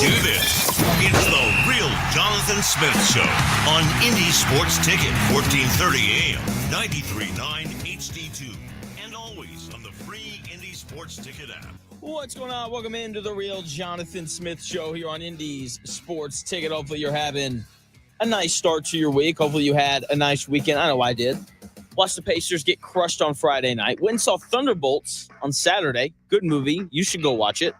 do this. It's the Real Jonathan Smith Show on Indy Sports Ticket, 1430 AM, 93.9 HD2, and always on the free Indy Sports Ticket app. What's going on? Welcome into the Real Jonathan Smith Show here on Indy's Sports Ticket. Hopefully you're having a nice start to your week. Hopefully you had a nice weekend. I know I did. Watched the Pacers get crushed on Friday night. Went and saw Thunderbolts on Saturday. Good movie. You should go watch it.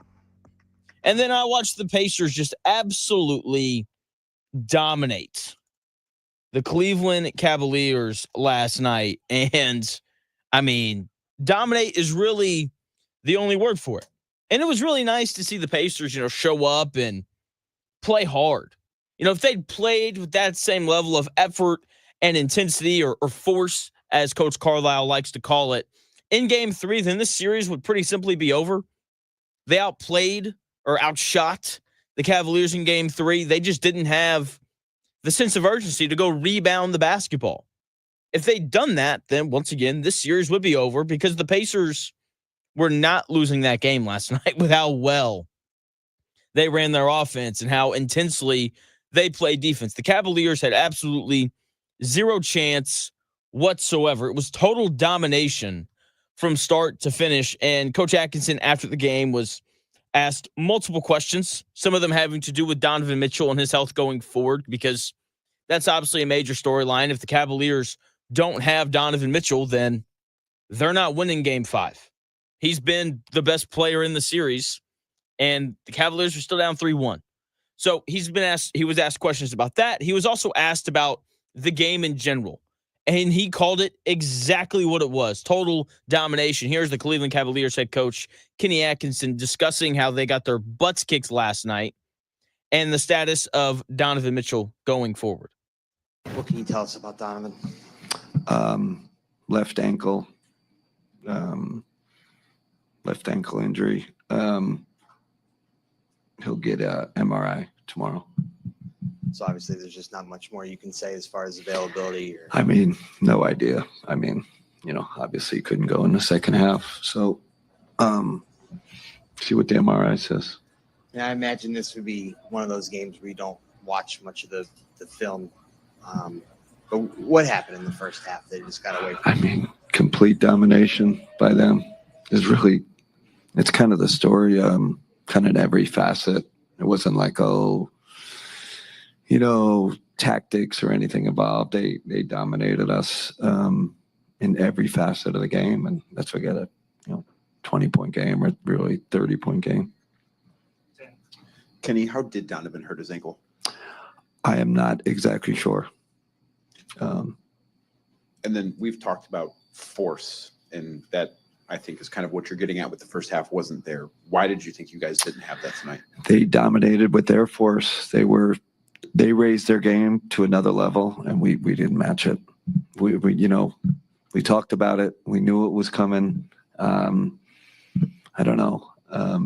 And then I watched the Pacers just absolutely dominate the Cleveland Cavaliers last night. And, I mean, dominate is really the only word for it. And it was really nice to see the Pacers, show up and play hard. If they'd played with that same level of effort and intensity or force, as Coach Carlisle likes to call it, in Game 3, then this series would pretty simply be over. They outplayed or outshot the Cavaliers in Game 3. They just didn't have the sense of urgency to go rebound the basketball. If they'd done that, then once again, this series would be over because the Pacers were not losing that game last night with how well they ran their offense and how intensely they played defense. The Cavaliers had absolutely zero chance whatsoever. It was total domination from start to finish. And Coach Atkinson, after the game, was asked multiple questions, some of them having to do with Donovan Mitchell and his health going forward, because that's obviously a major storyline. If the Cavaliers don't have Donovan Mitchell, then they're not winning Game 5. He's been the best player in the series, and the Cavaliers are still down 3-1. So he was asked questions about that. He was also asked about the game in general, and he called it exactly what it was: total domination. Here's the Cleveland Cavaliers head coach, Kenny Atkinson, discussing how they got their butts kicked last night and the status of Donovan Mitchell going forward. What can you tell us about Donovan? Left ankle injury. He'll get a MRI tomorrow. So obviously there's just not much more you can say as far as availability. No idea. Obviously he couldn't go in the second half. So see what the MRI says. Yeah, I imagine this would be one of those games where you don't watch much of the film. But what happened in the first half? They just got away from complete domination by them. It's kind of the story, kind of in every facet. It wasn't like, tactics or anything involved. They dominated us in every facet of the game, and that's what got a 20-point game or really 30-point game. Kenny, how did Donovan hurt his ankle? I am not exactly sure. And then we've talked about force, and that I think is kind of what you're getting at with the first half wasn't there. Why did you think you guys didn't have that tonight? They dominated with their force. They raised their game to another level, and we didn't match it. We talked about it. We knew it was coming. I don't know.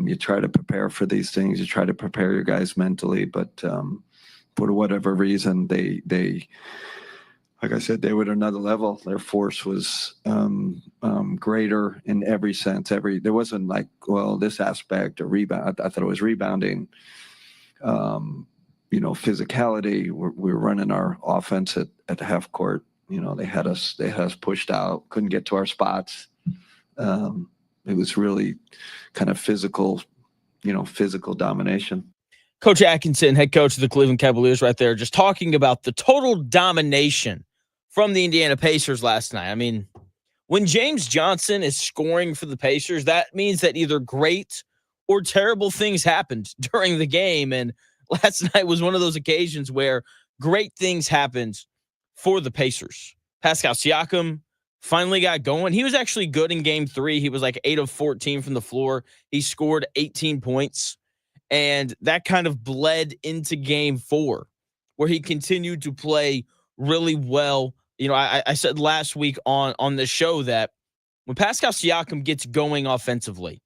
You try to prepare for these things. You try to prepare your guys mentally, but for whatever reason, they like I said, they were at another level. Their force was greater in every sense. There wasn't like, this aspect or rebound. I thought it was rebounding. Physicality. We're running our offense at the half court. They had us pushed out, couldn't get to our spots. It was really kind of physical domination. Coach Atkinson, head coach of the Cleveland Cavaliers, right there, just talking about the total domination from the Indiana Pacers last night. When James Johnson is scoring for the Pacers, that means that either great or terrible things happened during the game. And last night was one of those occasions where great things happened for the Pacers. Pascal Siakam finally got going. He was actually good in Game 3. He was like 8 of 14 from the floor. He scored 18 points. And that kind of bled into Game 4, where he continued to play really well. I said last week on the show that when Pascal Siakam gets going offensively,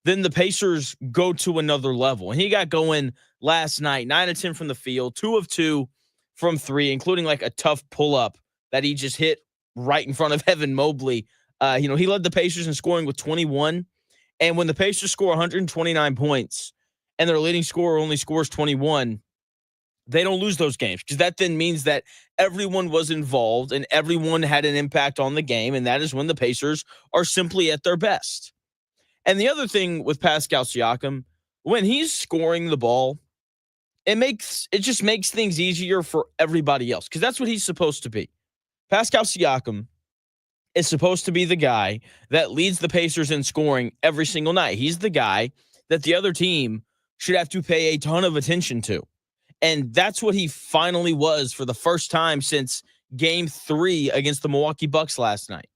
then the Pacers go to another level. And he got going last night, 9 of 10 from the field, 2 of 2 from 3, including like a tough pull-up that he just hit right in front of Evan Mobley. He led the Pacers in scoring with 21. And when the Pacers score 129 points and their leading scorer only scores 21, they don't lose those games, because that then means that everyone was involved and everyone had an impact on the game, and that is when the Pacers are simply at their best. And the other thing with Pascal Siakam, when he's scoring the ball, it just makes things easier for everybody else, because that's what he's supposed to be. Pascal Siakam is supposed to be the guy that leads the Pacers in scoring every single night. He's the guy that the other team should have to pay a ton of attention to. And that's what he finally was for the first time since Game 3 against the Milwaukee Bucks last night.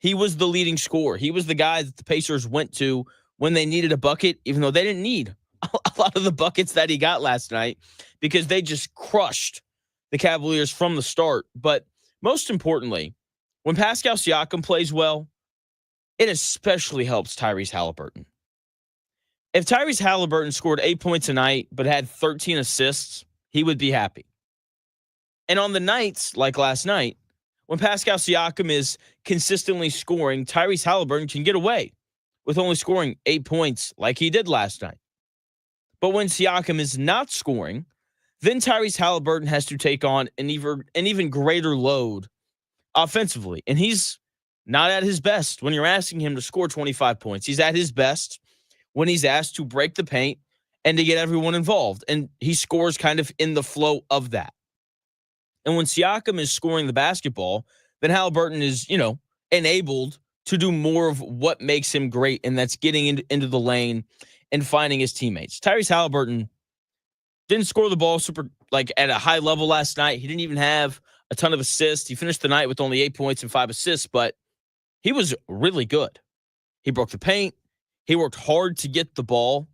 He was the leading scorer. He was the guy that the Pacers went to when they needed a bucket, even though they didn't need a lot of the buckets that he got last night, because they just crushed the Cavaliers from the start. But most importantly, when Pascal Siakam plays well, it especially helps Tyrese Haliburton. If Tyrese Haliburton scored 8 points a night but had 13 assists, he would be happy. And on the nights like last night, when Pascal Siakam is consistently scoring, Tyrese Haliburton can get away with only scoring 8 points like he did last night. But when Siakam is not scoring, then Tyrese Haliburton has to take on an even greater load offensively. And he's not at his best when you're asking him to score 25 points. He's at his best when he's asked to break the paint and to get everyone involved. And he scores kind of in the flow of that. And when Siakam is scoring the basketball, then Haliburton is, enabled to do more of what makes him great, and that's getting into the lane and finding his teammates. Tyrese Haliburton didn't score the ball at a high level last night. He didn't even have a ton of assists. He finished the night with only 8 points and 5 assists, but he was really good. He broke the paint. He worked hard to get the ball.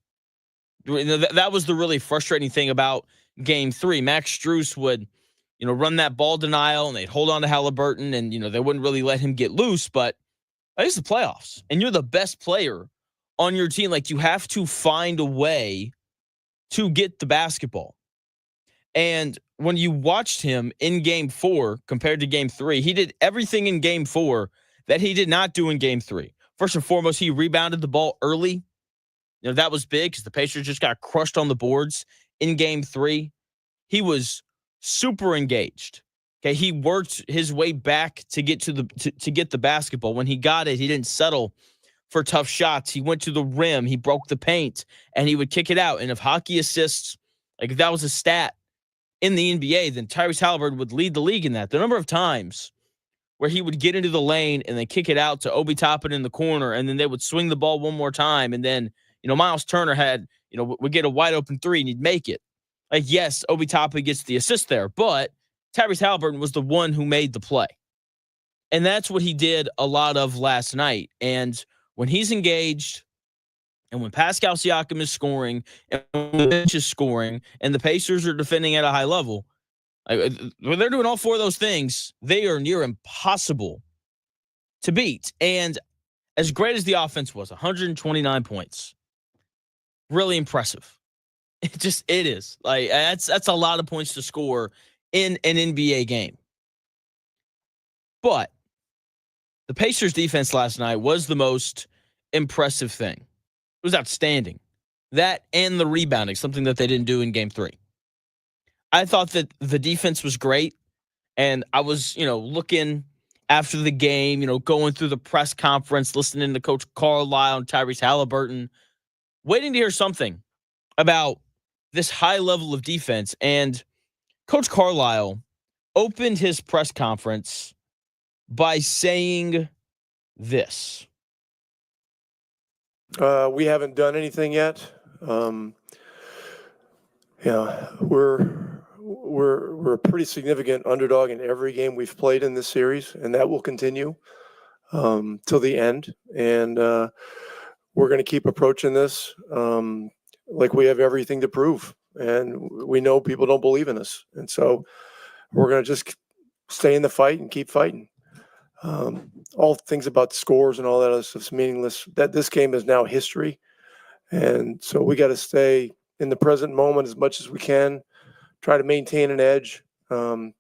That was the really frustrating thing about Game 3. Max Strus would, run that ball denial, and they'd hold on to Haliburton, and, they wouldn't really let him get loose. But it's the playoffs, and you're the best player on your team. Like, you have to find a way to get the basketball. And when you watched him in Game 4 compared to Game 3, he did everything in Game 4 that he did not do in Game 3. First and foremost, he rebounded the ball early. That was big because the Pacers just got crushed on the boards in Game 3. He was super engaged. Okay, he worked his way back to get to get the basketball. When he got it, he didn't settle for tough shots. He went to the rim, he broke the paint, and he would kick it out. And if hockey assists, if that was a stat in the NBA, then Tyrese Haliburton would lead the league in that. The number of times where he would get into the lane and then kick it out to Obi Toppin in the corner, and then they would swing the ball one more time, and then Miles Turner would get a wide open three and he'd make it. Yes, Obi Toppin gets the assist there, but Tyrese Haliburton was the one who made the play. And that's what he did a lot of last night. And when he's engaged, and when Pascal Siakam is scoring, and when the bench is scoring, and the Pacers are defending at a high level, when they're doing all four of those things, they are near impossible to beat. And as great as the offense was, 129 points, really impressive. It is. That's a lot of points to score in an NBA game. But the Pacers defense last night was the most impressive thing. It was outstanding. That and the rebounding, something that they didn't do in Game 3. I thought that the defense was great, and I was, looking after the game, going through the press conference, listening to Coach Carlisle and Tyrese Haliburton, waiting to hear something about this high level of defense. And Coach Carlisle opened his press conference by saying this. We haven't done anything yet. We're a pretty significant underdog in every game we've played in this series, and that will continue till the end. And we're going to keep approaching this like we have everything to prove. And we know people don't believe in us. And so we're going to just stay in the fight and keep fighting. All things about the scores and all that other stuff's meaningless. That this game is now history. And so we got to stay in the present moment as much as we can, try to maintain an edge. There's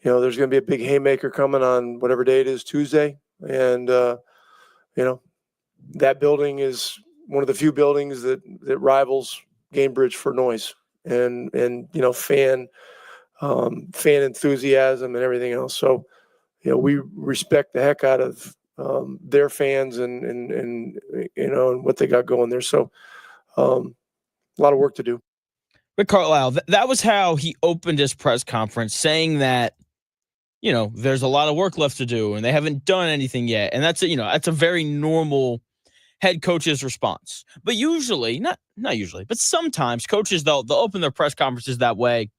going to be a big haymaker coming on whatever day it is, Tuesday. And, that building is one of the few buildings that rivals Gamebridge for noise and fan enthusiasm and everything else. So, we respect the heck out of their fans and what they got going there. So, a lot of work to do. But Carlisle, that was how he opened his press conference, saying that, there's a lot of work left to do and they haven't done anything yet. And that's a very normal head coach's response. But usually, not usually, but sometimes coaches, they'll open their press conferences that way.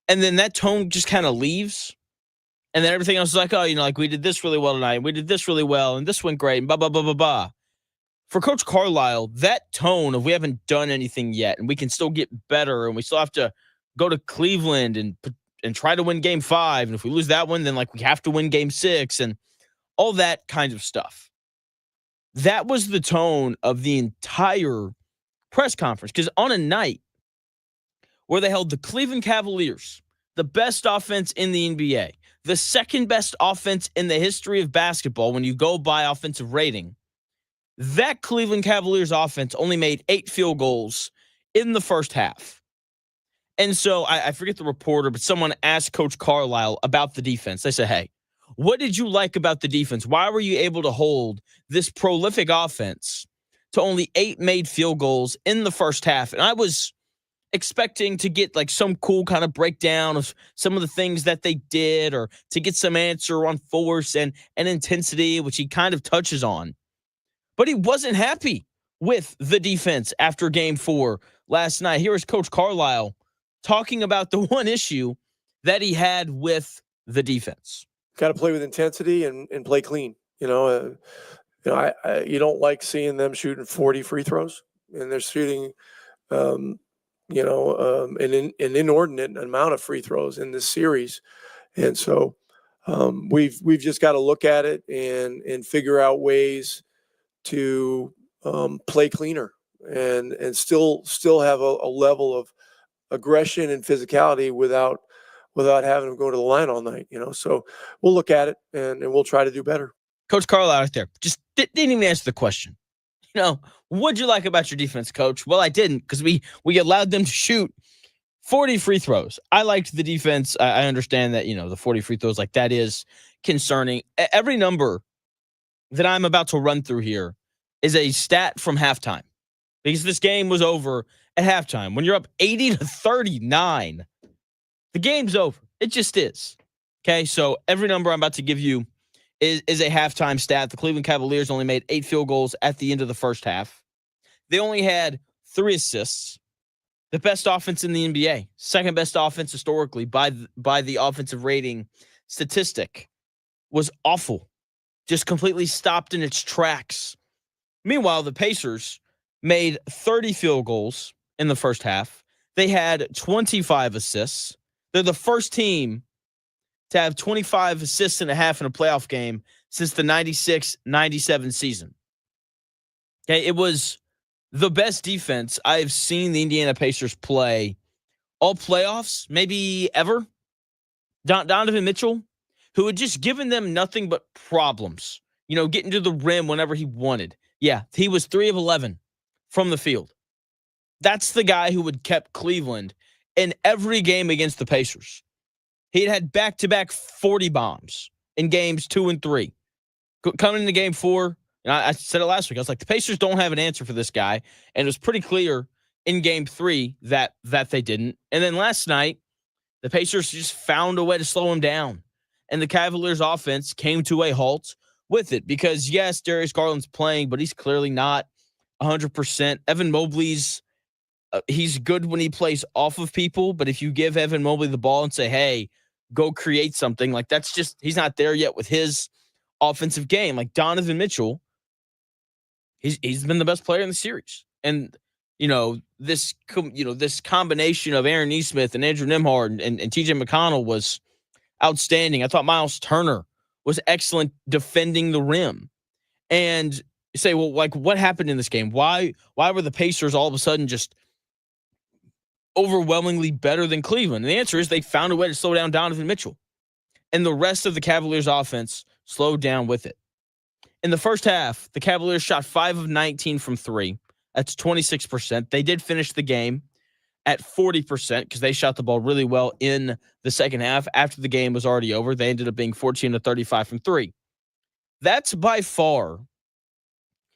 And then that tone just kind of leaves. And then everything else is like, we did this really well tonight. We did this really well. And this went great. And blah, blah, blah, blah, blah. For Coach Carlisle, that tone of we haven't done anything yet and we can still get better and we still have to go to Cleveland and try to win game 5. And if we lose that one, then we have to win game 6 and all that kind of stuff. That was the tone of the entire press conference. Because on a night where they held the Cleveland Cavaliers, the best offense in the NBA, the second best offense in the history of basketball when you go by offensive rating, that Cleveland Cavaliers offense only made 8 field goals in the first half. And so I forget the reporter, but someone asked Coach Carlisle about the defense. They said, hey, what did you like about the defense? Why were you able to hold this prolific offense to only 8 made field goals in the first half? And I was expecting to get some cool kind of breakdown of some of the things that they did or to get some answer on force and intensity, which he kind of touches on. But he wasn't happy with the defense after game 4 last night. Here is Coach Carlisle talking about the one issue that he had with the defense. Got to play with intensity and play clean. You don't like seeing them shooting 40 free throws, and they're shooting, an inordinate amount of free throws in this series. And so we've just got to look at it and figure out ways to play cleaner and still have a level of aggression and physicality without having them go to the line all night, So we'll look at it and we'll try to do better. Coach Carlisle out there just didn't even answer the question. What'd you like about your defense, Coach? Well, I didn't, because we allowed them to shoot 40 free throws. I liked the defense. I understand that, the 40 free throws, that is concerning. Every number that I'm about to run through here is a stat from halftime, because this game was over at halftime. When you're up 80-39, the game's over. It just is. Okay, so every number I'm about to give you is a halftime stat. The Cleveland Cavaliers only made 8 field goals at the end of the first half. They only had 3 assists. The best offense in the NBA, second best offense historically by the offensive rating statistic, was awful. Just completely stopped in its tracks. Meanwhile, the Pacers made 30 field goals in the first half. They had 25 assists. They're the first team to have 25 assists and a half in a playoff game since the 96-97 season. Okay, it was the best defense I've seen the Indiana Pacers play all playoffs, maybe ever. Donovan Mitchell, who had just given them nothing but problems, getting to the rim whenever he wanted. Yeah, he was 3 of 11 from the field. That's the guy who had kept Cleveland in every game against the Pacers. He had back-to-back 40 bombs in games 2 and 3. Coming into game 4, and I said it last week, I was like, the Pacers don't have an answer for this guy. And it was pretty clear in game 3 that they didn't. And then last night, the Pacers just found a way to slow him down. And the Cavaliers offense came to a halt with it. Because, yes, Darius Garland's playing, but he's clearly not 100%. Evan Mobley's he's good when he plays off of people, but if you give Evan Mobley the ball and say, hey, go create something, that's just, he's not there yet with his offensive game. Donovan Mitchell, he's been the best player in the series. And, this combination of Aaron Nesmith and Andrew Nembhard and TJ McConnell was outstanding. I thought Miles Turner was excellent defending the rim. And you say, well, what happened in this game? Why were the Pacers all of a sudden just overwhelmingly better than Cleveland? And the answer is they found a way to slow down Donovan Mitchell. And the rest of the Cavaliers offense slowed down with it. In the first half, the Cavaliers shot 5 of 19 from 3. That's 26%. They did finish the game at 40% because they shot the ball really well in the second half. After the game was already over, they ended up being 14 to 35 from three. That's by far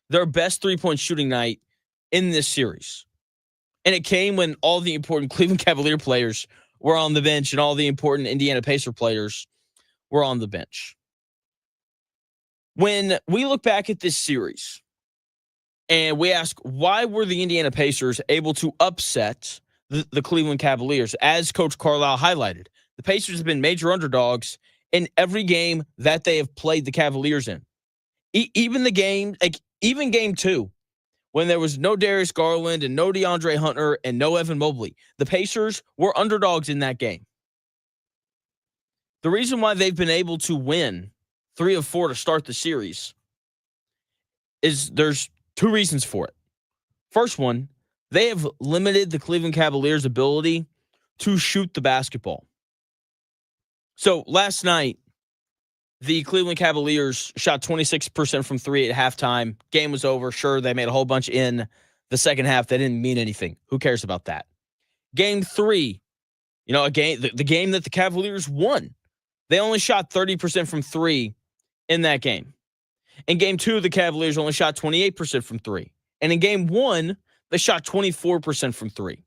their best three-point shooting night in this series. And it came when all the important Cleveland Cavalier players were on the bench and all the important Indiana Pacer players were on the bench. When we look back at this series and we ask, why were the Indiana Pacers able to upset the Cleveland Cavaliers? As Coach Carlisle highlighted, the Pacers have been major underdogs in every game that they have played the Cavaliers in. Even game 2, when there was no Darius Garland and no DeAndre Hunter and no Evan Mobley, the Pacers were underdogs in that game. The reason why they've been able to win 3 of 4 to start the series is there's 2 reasons for it. First one, they have limited the Cleveland Cavaliers' ability to shoot the basketball. So last night, the Cleveland Cavaliers shot 26% from 3 at halftime. Game was over. Sure, they made a whole bunch in the second half. That didn't mean anything. Who cares about that? Game 3, the game that the Cavaliers won, they only shot 30% from 3 in that game. In game 2, the Cavaliers only shot 28% from 3. And in game 1, they shot 24% from 3.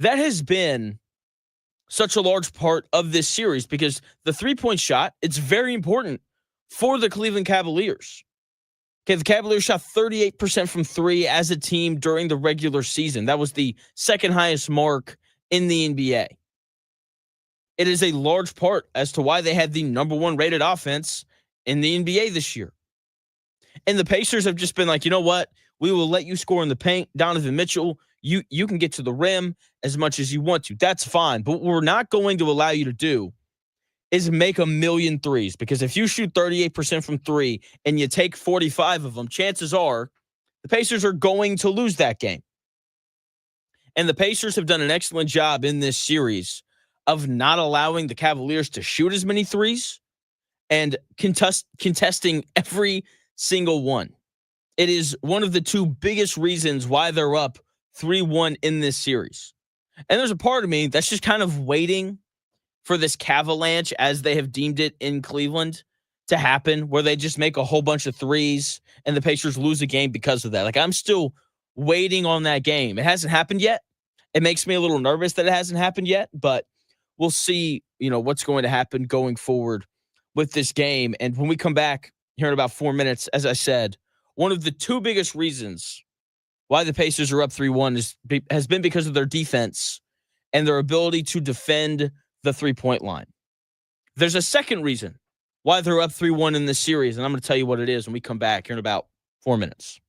That has been such a large part of this series because the three-point shot, it's very important for the Cleveland Cavaliers. Okay, the Cavaliers shot 38% from 3 as a team during the regular season. That was the second highest mark in the NBA. It is a large part as to why they had the number 1 rated offense in the NBA this year. And the Pacers have just been like, you know what? We will let you score in the paint. Donovan Mitchell, you can get to the rim as much as you want to. That's fine. But what we're not going to allow you to do is make a million threes. Because if you shoot 38% from 3 and you take 45 of them, chances are the Pacers are going to lose that game. And the Pacers have done an excellent job in this series of not allowing the Cavaliers to shoot as many threes and contesting every single one. It is one of the 2 biggest reasons why they're up 3-1 in this series. And there's a part of me that's just kind of waiting for this Cavalanche, as they have deemed it in Cleveland, to happen, where they just make a whole bunch of threes and the Pacers lose a game because of that. Like, I'm still waiting on that game. It hasn't happened yet. It makes me a little nervous that it hasn't happened yet, but we'll see, what's going to happen going forward with this game. And when we come back here in about 4 minutes, as I said, one of the 2 biggest reasons why the Pacers are up 3-1 has been because of their defense and their ability to defend the three-point line. There's a second reason why they're up 3-1 in this series, and I'm going to tell you what it is when we come back here in about 4 minutes.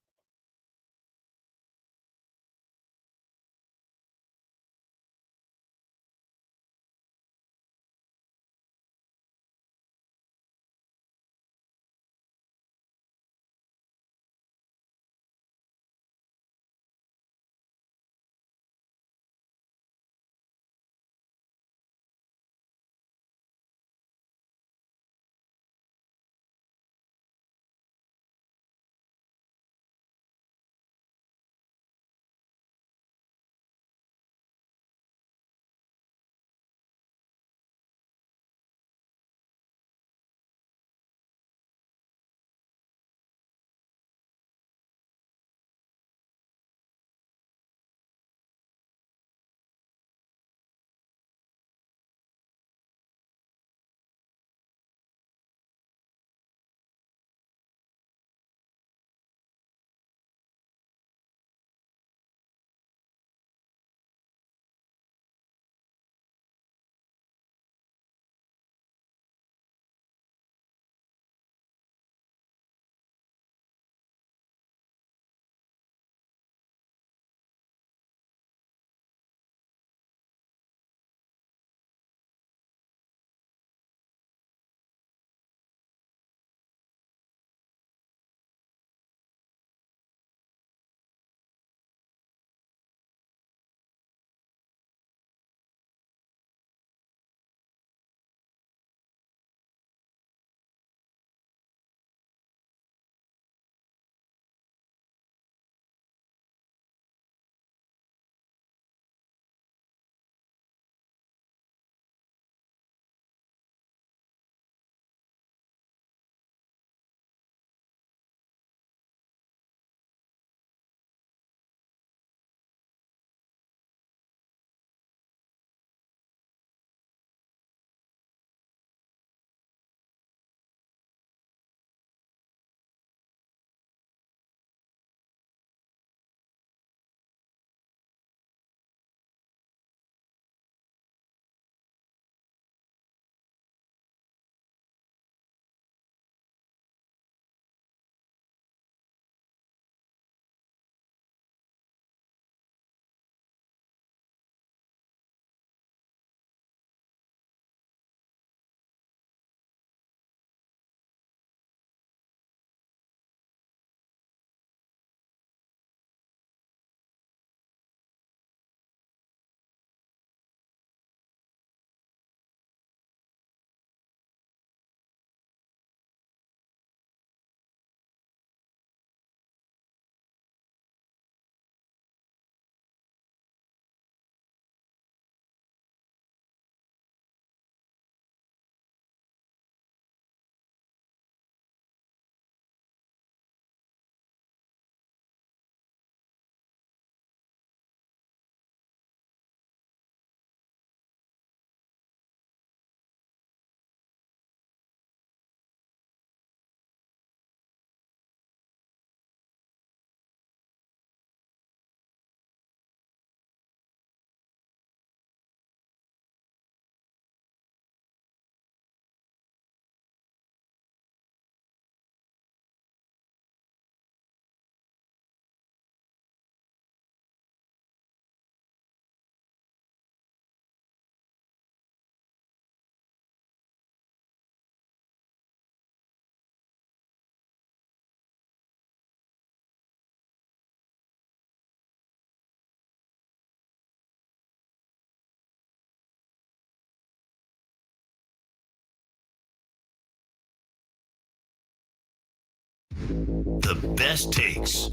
The best takes.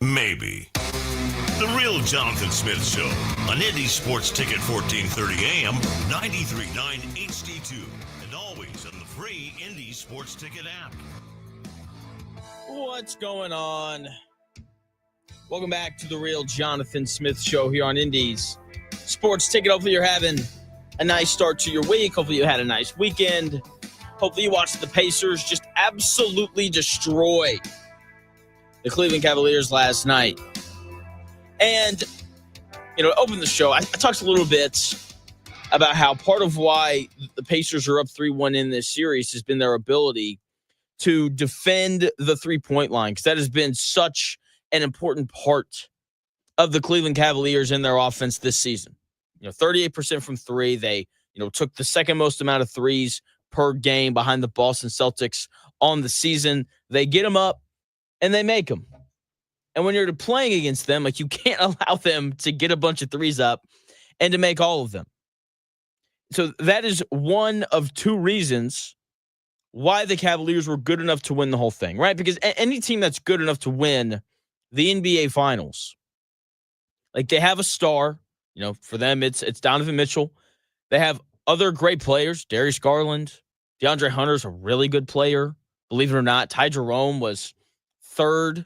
Maybe. The Real Jonathan Smith Show on Indy Sports Ticket 1430 AM, 93.9 HD2, and always on the free Indy Sports Ticket app. What's going on? Welcome back to the Real Jonathan Smith Show here on Indy's Sports Ticket. Hopefully you're having a nice start to your week. Hopefully you had a nice weekend. Hopefully you watched the Pacers just absolutely destroy the Cleveland Cavaliers last night. And, to open the show, I talked a little bit about how part of why the Pacers are up 3-1 in this series has been their ability to defend the three-point line, because that has been such an important part of the Cleveland Cavaliers in their offense this season. 38% from three. They, took the second most amount of threes per game behind the Boston Celtics on the season. They get them up and they make them. And when you're playing against them, you can't allow them to get a bunch of threes up and to make all of them. So that is one of two reasons why the Cavaliers were good enough to win the whole thing, right? Because any team that's good enough to win the NBA Finals, they have a star. For them, it's Donovan Mitchell. They have other great players. Darius Garland, DeAndre Hunter's a really good player. Believe it or not, Ty Jerome was third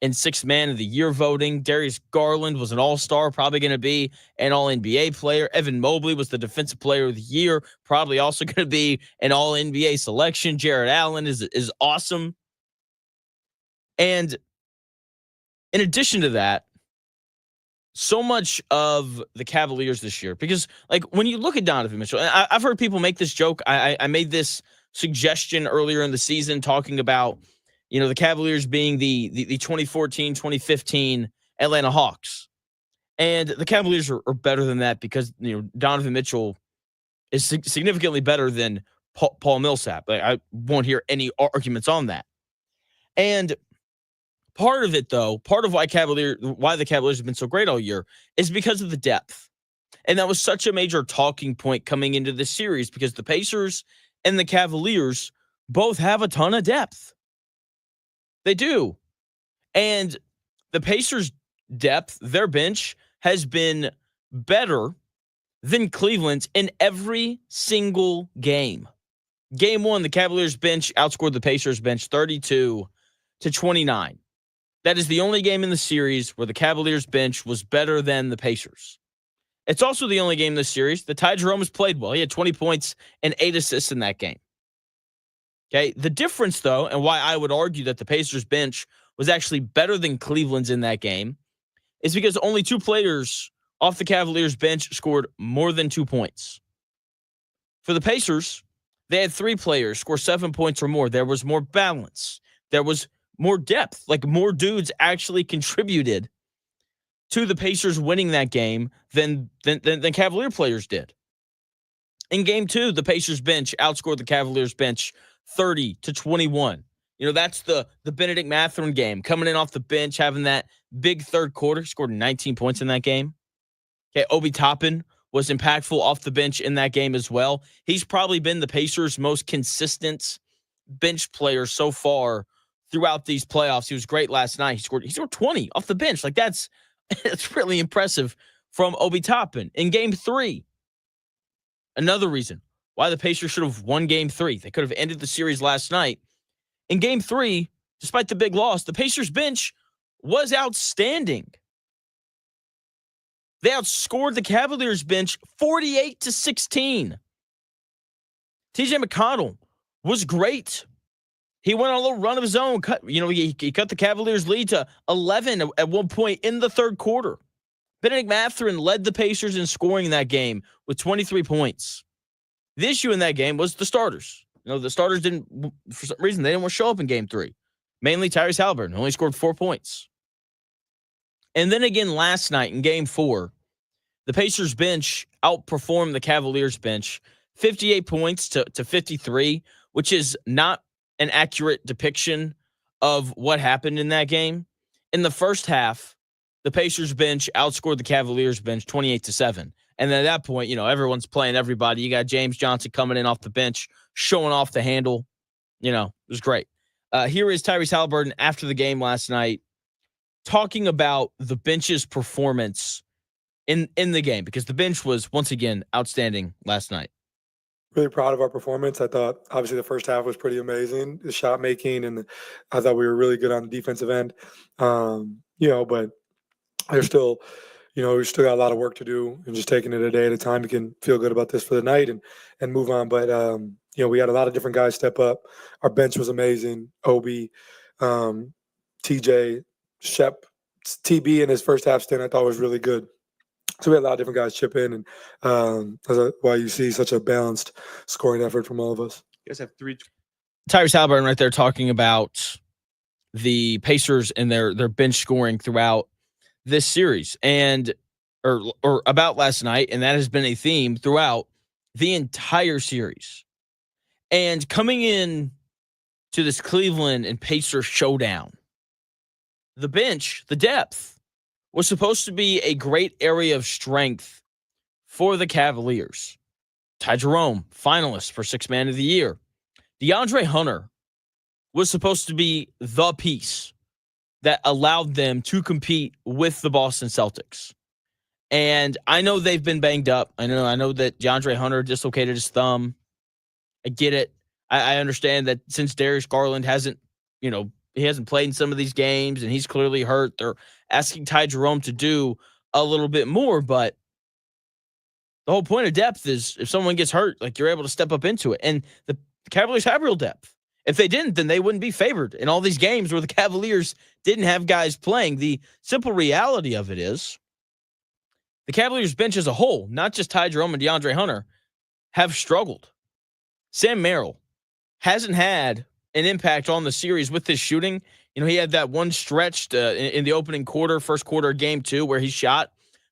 in Sixth Man of the Year voting. Darius Garland was an all-star, probably going to be an all-NBA player. Evan Mobley was the Defensive Player of the Year, probably also going to be an all-NBA selection. Jared Allen is awesome. And in addition to that, so much of the Cavaliers this year, because when you look at Donovan Mitchell, and I've heard people make this joke. I made this suggestion earlier in the season talking about, the Cavaliers being the 2014, 2015 Atlanta Hawks. And the Cavaliers are better than that because, Donovan Mitchell is significantly better than Paul Millsap. I won't hear any arguments on that. And part of it, though, part of why the Cavaliers have been so great all year is because of the depth. And that was such a major talking point coming into this series because the Pacers and the Cavaliers both have a ton of depth. They do. And the Pacers' depth, their bench, has been better than Cleveland's in every single game. Game one, the Cavaliers' bench outscored the Pacers' bench 32-29. That is the only game in the series where the Cavaliers' bench was better than the Pacers. It's also the only game in the series that Ty Jerome has played well. He had 20 points and 8 assists in that game. Okay, the difference, though, and why I would argue that the Pacers' bench was actually better than Cleveland's in that game, is because only 2 players off the Cavaliers' bench scored more than 2 points. For the Pacers, they had 3 players score 7 points or more. There was more balance. There was more depth. More dudes actually contributed to the Pacers winning that game than Cavalier players did. In game 2, the Pacers bench outscored the Cavaliers bench 30-21. That's the Benedict Mathurin game, coming in off the bench, having that big third quarter, scored 19 points in that game. Okay, Obi Toppin was impactful off the bench in that game as well. He's probably been the Pacers' most consistent bench player so far throughout these playoffs. He was great last night. He scored 20 off the bench. That's really impressive from Obi Toppin. In game 3, another reason why the Pacers should have won game 3. They could have ended the series last night. In game 3, despite the big loss, the Pacers bench was outstanding. They outscored the Cavaliers bench 48-16. TJ McConnell was great. He went on a little run of his own. He cut the Cavaliers' lead to 11 at one point in the third quarter. Benedict Mathurin led the Pacers in scoring in that game with 23 points. The issue in that game was the starters. The starters for some reason, they didn't want to show up in game 3. Mainly Tyrese Haliburton, who only scored 4 points. And then again last night in game 4, the Pacers bench outperformed the Cavaliers bench 58 points to 53, which is not an accurate depiction of what happened in that game. In the first half, the Pacers bench outscored the Cavaliers bench 28-7. And then at that point, everyone's playing everybody. You got James Johnson coming in off the bench, showing off the handle. It was great. Here is Tyrese Haliburton after the game last night talking about the bench's performance in the game, because the bench was once again outstanding last night. Really proud of our performance. I thought obviously the first half was pretty amazing, the shot making, and I thought we were really good on the defensive end. But there's still, we still got a lot of work to do, and just taking it a day at a time. We can feel good about this for the night and move on. But we had a lot of different guys step up. Our bench was amazing. Obi, TJ, Shep, TB in his first half stint I thought was really good. So we had a lot of different guys chip in, and that's why you see such a balanced scoring effort from all of us. You guys have 3. Tyrese Haliburton right there talking about the Pacers and their bench scoring throughout this series, and or about last night, and that has been a theme throughout the entire series. And coming in to this Cleveland and Pacers showdown, the bench, the depth, was supposed to be a great area of strength for the Cavaliers. Ty Jerome, finalist for Sixth Man of the Year. DeAndre Hunter was supposed to be the piece that allowed them to compete with the Boston Celtics. And I know they've been banged up. I know that DeAndre Hunter dislocated his thumb. I get it. I understand that since Darius Garland hasn't played in some of these games and he's clearly hurt, they're asking Ty Jerome to do a little bit more. But the whole point of depth is if someone gets hurt, like, you're able to step up into it. And the Cavaliers have real depth. If they didn't, then they wouldn't be favored in all these games where the Cavaliers didn't have guys playing. The simple reality of it is the Cavaliers bench as a whole, not just Ty Jerome and DeAndre Hunter, have struggled. Sam Merrill hasn't had an impact on the series with his shooting. He had that one stretch in the opening quarter, first quarter of game 2, where he shot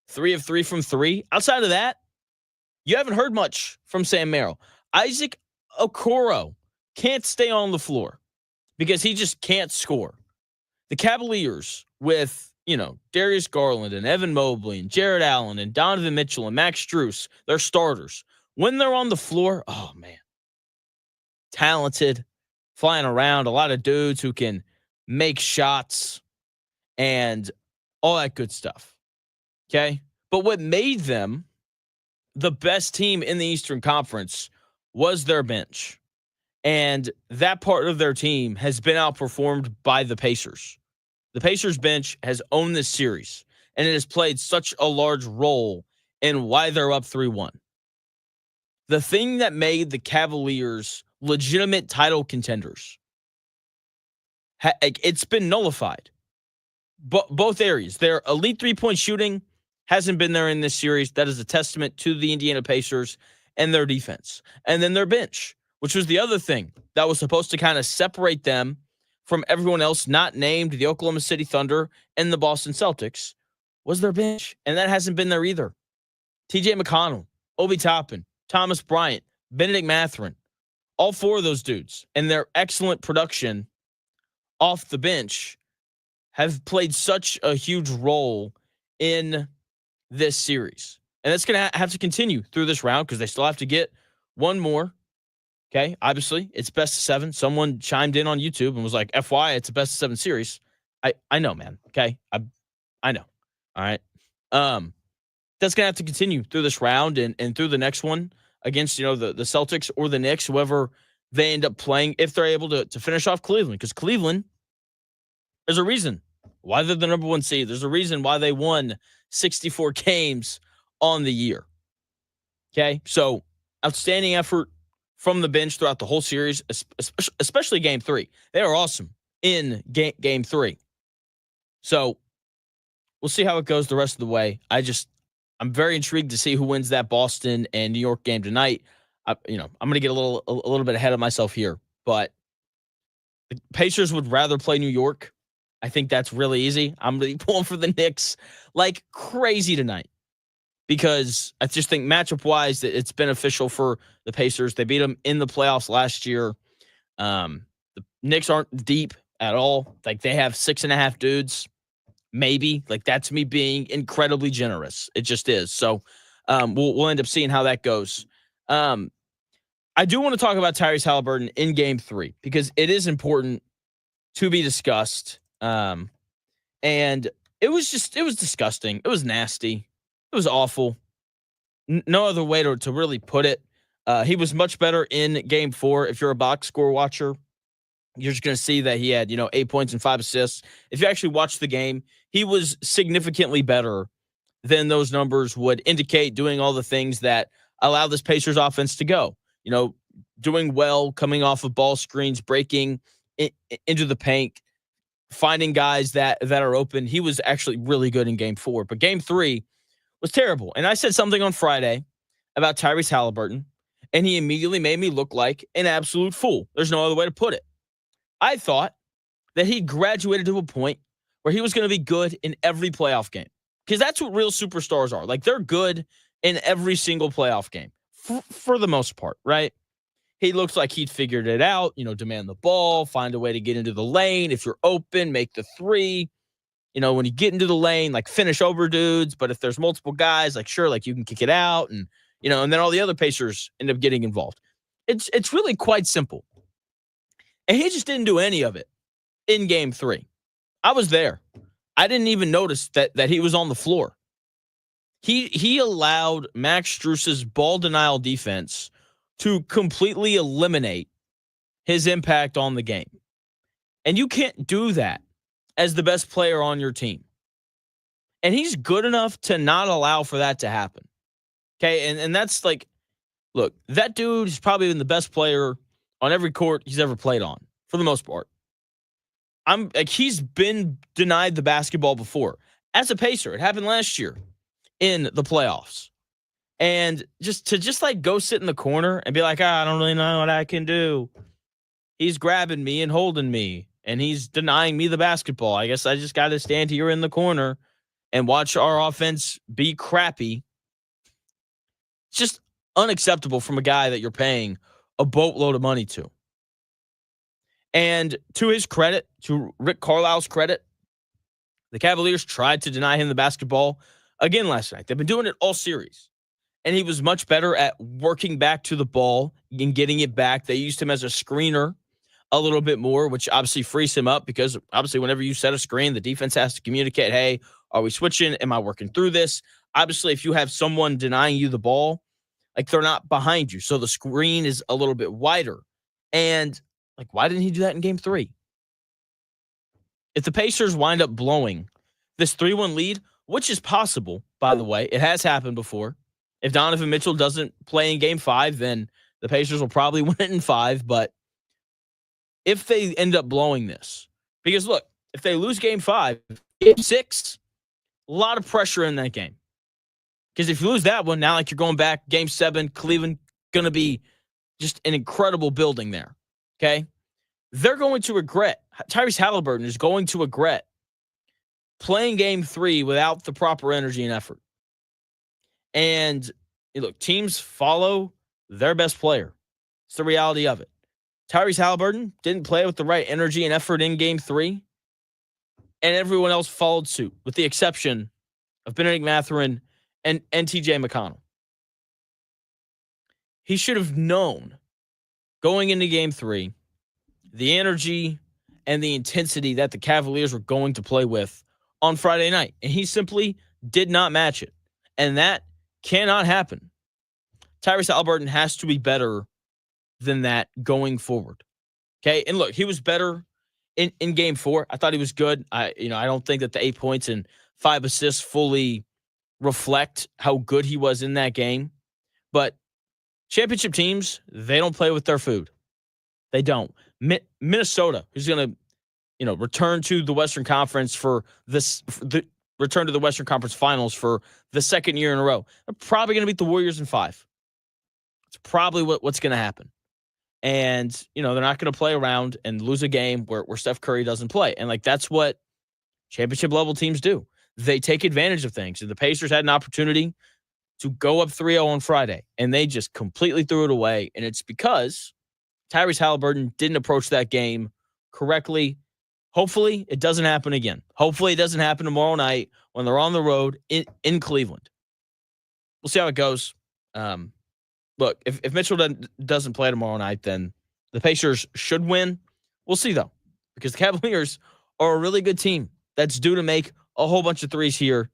3 of 3 from 3. Outside of that, you haven't heard much from Sam Merrill. Isaac Okoro can't stay on the floor because he just can't score. The Cavaliers with, Darius Garland and Evan Mobley and Jared Allen and Donovan Mitchell and Max Strus, they're starters. When they're on the floor, oh, man. Talented, flying around, a lot of dudes who can make shots and all that good stuff. Okay? But what made them the best team in the Eastern Conference was their bench. And that part of their team has been outperformed by the Pacers. The Pacers bench has owned this series, and it has played such a large role in why they're up 3-1. The thing that made the Cavaliers legitimate title contenders, it's been nullified. Both areas. Their elite three-point shooting hasn't been there in this series. That is a testament to the Indiana Pacers and their defense. And then their bench, which was the other thing that was supposed to kind of separate them from everyone else not named the Oklahoma City Thunder and the Boston Celtics, was their bench. And that hasn't been there either. TJ McConnell, Obi Toppin, Thomas Bryant, Benedict Mathurin, all 4 of those dudes and their excellent production off the bench have played such a huge role in this series. And that's going to have to continue through this round because they still have to get one more. Okay, obviously, it's best of 7. Someone chimed in on YouTube and was like, FY, it's a best of 7 series. I know, man. Okay, I know. All right. That's going to have to continue through this round and through the next one against, the Celtics or the Knicks, whoever they end up playing, if they're able to finish off Cleveland. Because Cleveland, there's a reason why they're the number 1 seed. There's a reason why they won 64 games on the year. Okay, so outstanding effort from the bench throughout the whole series, especially game 3. They are awesome in game 3. So we'll see how it goes the rest of the way. I'm very intrigued to see who wins that Boston and New York game tonight. I'm going to get a little bit ahead of myself here, but the Pacers would rather play New York. I think that's really easy. I'm really pulling for the Knicks like crazy tonight because I just think matchup-wise it's beneficial for the Pacers. They beat them in the playoffs last year. The Knicks aren't deep at all. Like, they have 6.5 dudes, maybe. Like, that's me being incredibly generous. It just is. So we'll end up seeing how that goes. I do want to talk about Tyrese Haliburton in game 3 because it is important to be discussed. And it was disgusting. It was nasty. It was awful. No other way to really put it. He was much better in game 4. If you're a box score watcher, you're just going to see that he had, 8 points and 5 assists. If you actually watch the game, he was significantly better than those numbers would indicate, doing all the things that allow this Pacers offense to go. Doing well, coming off of ball screens, breaking into the paint, finding guys that are open. He was actually really good in game 4. But game 3 was terrible. And I said something on Friday about Tyrese Haliburton, and he immediately made me look like an absolute fool. There's no other way to put it. I thought that he graduated to a point where he was going to be good in every playoff game, because that's what real superstars are. Like, they're good in every single playoff game for the most part, right? He looks like he'd figured it out, demand the ball, find a way to get into the lane. If you're open, make the three. When you get into the lane, like, finish over dudes. But if there's multiple guys, like, sure, like, you can kick it out. And, and then all the other Pacers end up getting involved. It's really quite simple. And he just didn't do any of it in game 3. I was there. I didn't even notice that he was on the floor. He allowed Max Strus's ball denial defense to completely eliminate his impact on the game. And you can't do that as the best player on your team. And he's good enough to not allow for that to happen. Okay, and that's like, look, that dude has probably been the best player on every court he's ever played on, for the most part. He's been denied the basketball before. As a Pacer, it happened last year in the playoffs. And just go sit in the corner and be like, I don't really know what I can do. He's grabbing me and holding me, and he's denying me the basketball. I guess I just got to stand here in the corner and watch our offense be crappy. It's just unacceptable from a guy that you're paying a boatload of money to. And to his credit, to Rick Carlisle's credit, the Cavaliers tried to deny him the basketball again last night. They've been doing it all series. And he was much better at working back to the ball and getting it back. They used him as a screener a little bit more, which obviously frees him up, because obviously whenever you set a screen, the defense has to communicate, hey, are we switching? Am I working through this? Obviously, if you have someone denying you the ball, like, they're not behind you, so the screen is a little bit wider. And, like, why didn't he do that in game 3? If the Pacers wind up blowing this 3-1 lead, which is possible, by the way, it has happened before. If Donovan Mitchell doesn't play in game 5, then the Pacers will probably win it in 5. But if they end up blowing this, because look, if they lose game 5, game 6, a lot of pressure in that game. Because if you lose that one, now, like, you're going back, game 7, Cleveland going to be just an incredible building there. Okay? They're going to regret, Tyrese Haliburton is going to regret playing game 3 without the proper energy and effort. And look, teams follow their best player. It's the reality of it. Tyrese Haliburton didn't play with the right energy and effort in game 3, and everyone else followed suit, with the exception of Benedict Mathurin and TJ McConnell. He should have known going into game 3 the energy and the intensity that the Cavaliers were going to play with on Friday night, and he simply did not match it. And that cannot happen. Tyrese Haliburton has to be better than that going forward. Okay, and look, he was better in game 4. I thought he was good. I don't think that the 8 points and 5 assists fully reflect how good he was in that game. But championship teams, they don't play with their food. They don't. Minnesota, who's going to, return to the Western Conference return to the Western Conference Finals for the second year in a row. They're probably going to beat the Warriors in 5. It's probably what's going to happen. And, they're not going to play around and lose a game where Steph Curry doesn't play. And, like, that's what championship level teams do. They take advantage of things. And the Pacers had an opportunity to go up 3-0 on Friday, and they just completely threw it away. And it's because Tyrese Haliburton didn't approach that game correctly. Hopefully it doesn't happen again. Hopefully it doesn't happen tomorrow night when they're on the road in Cleveland. We'll see how it goes. Look, if Mitchell doesn't play tomorrow night, then the Pacers should win. We'll see, though. because the Cavaliers are a really good team that's due to make a whole bunch of threes here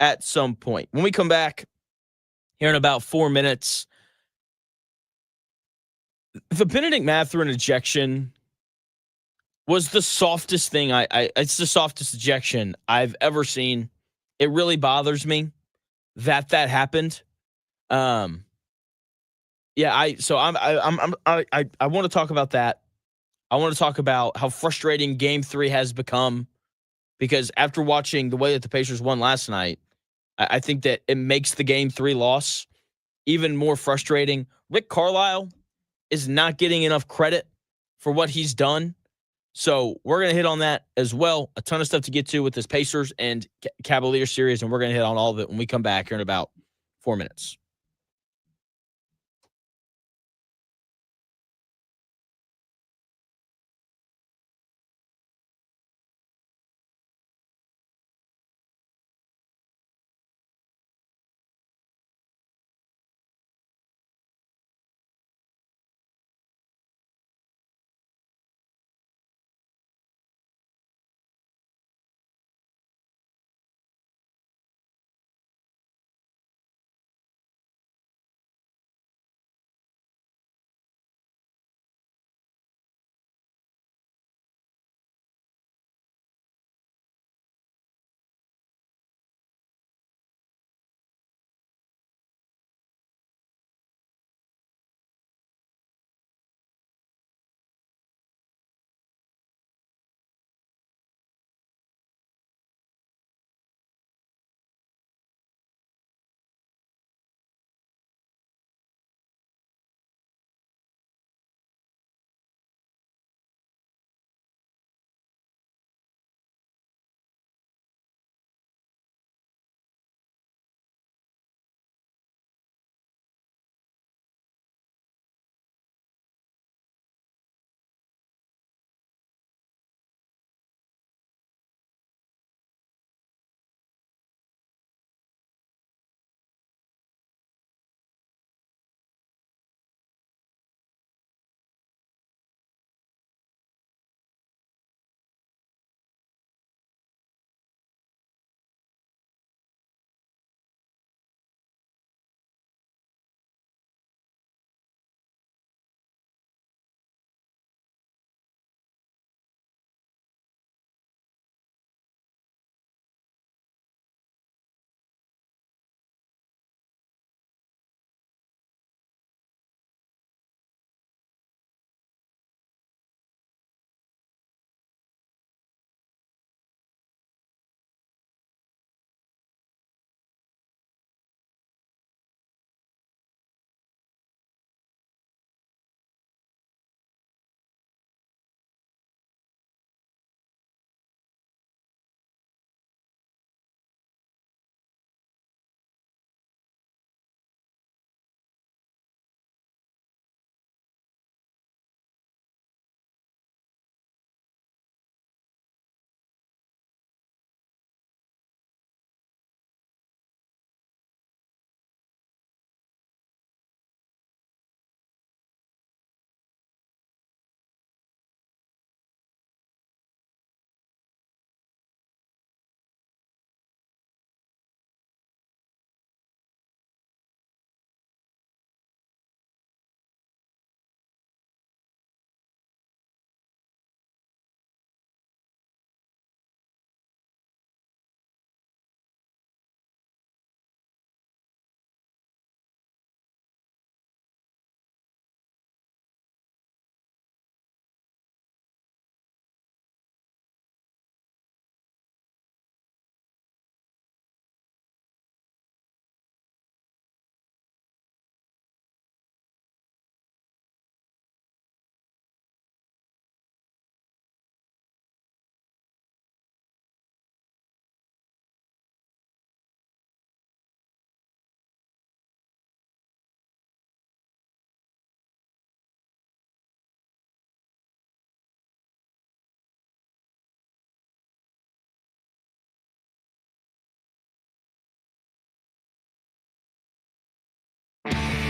at some point. When we come back here in about 4 minutes, the Benedict Mathurin ejection was the softest thing. It's the softest ejection I've ever seen. It really bothers me that happened. I want to talk about that. I want to talk about how frustrating Game 3 has become, because after watching the way that the Pacers won last night, I think that it makes the Game 3 loss even more frustrating. Rick Carlisle is not getting enough credit for what he's done. So we're going to hit on that as well. A ton of stuff to get to with this Pacers and Cavaliers series, and we're going to hit on all of it when we come back here in about 4 minutes.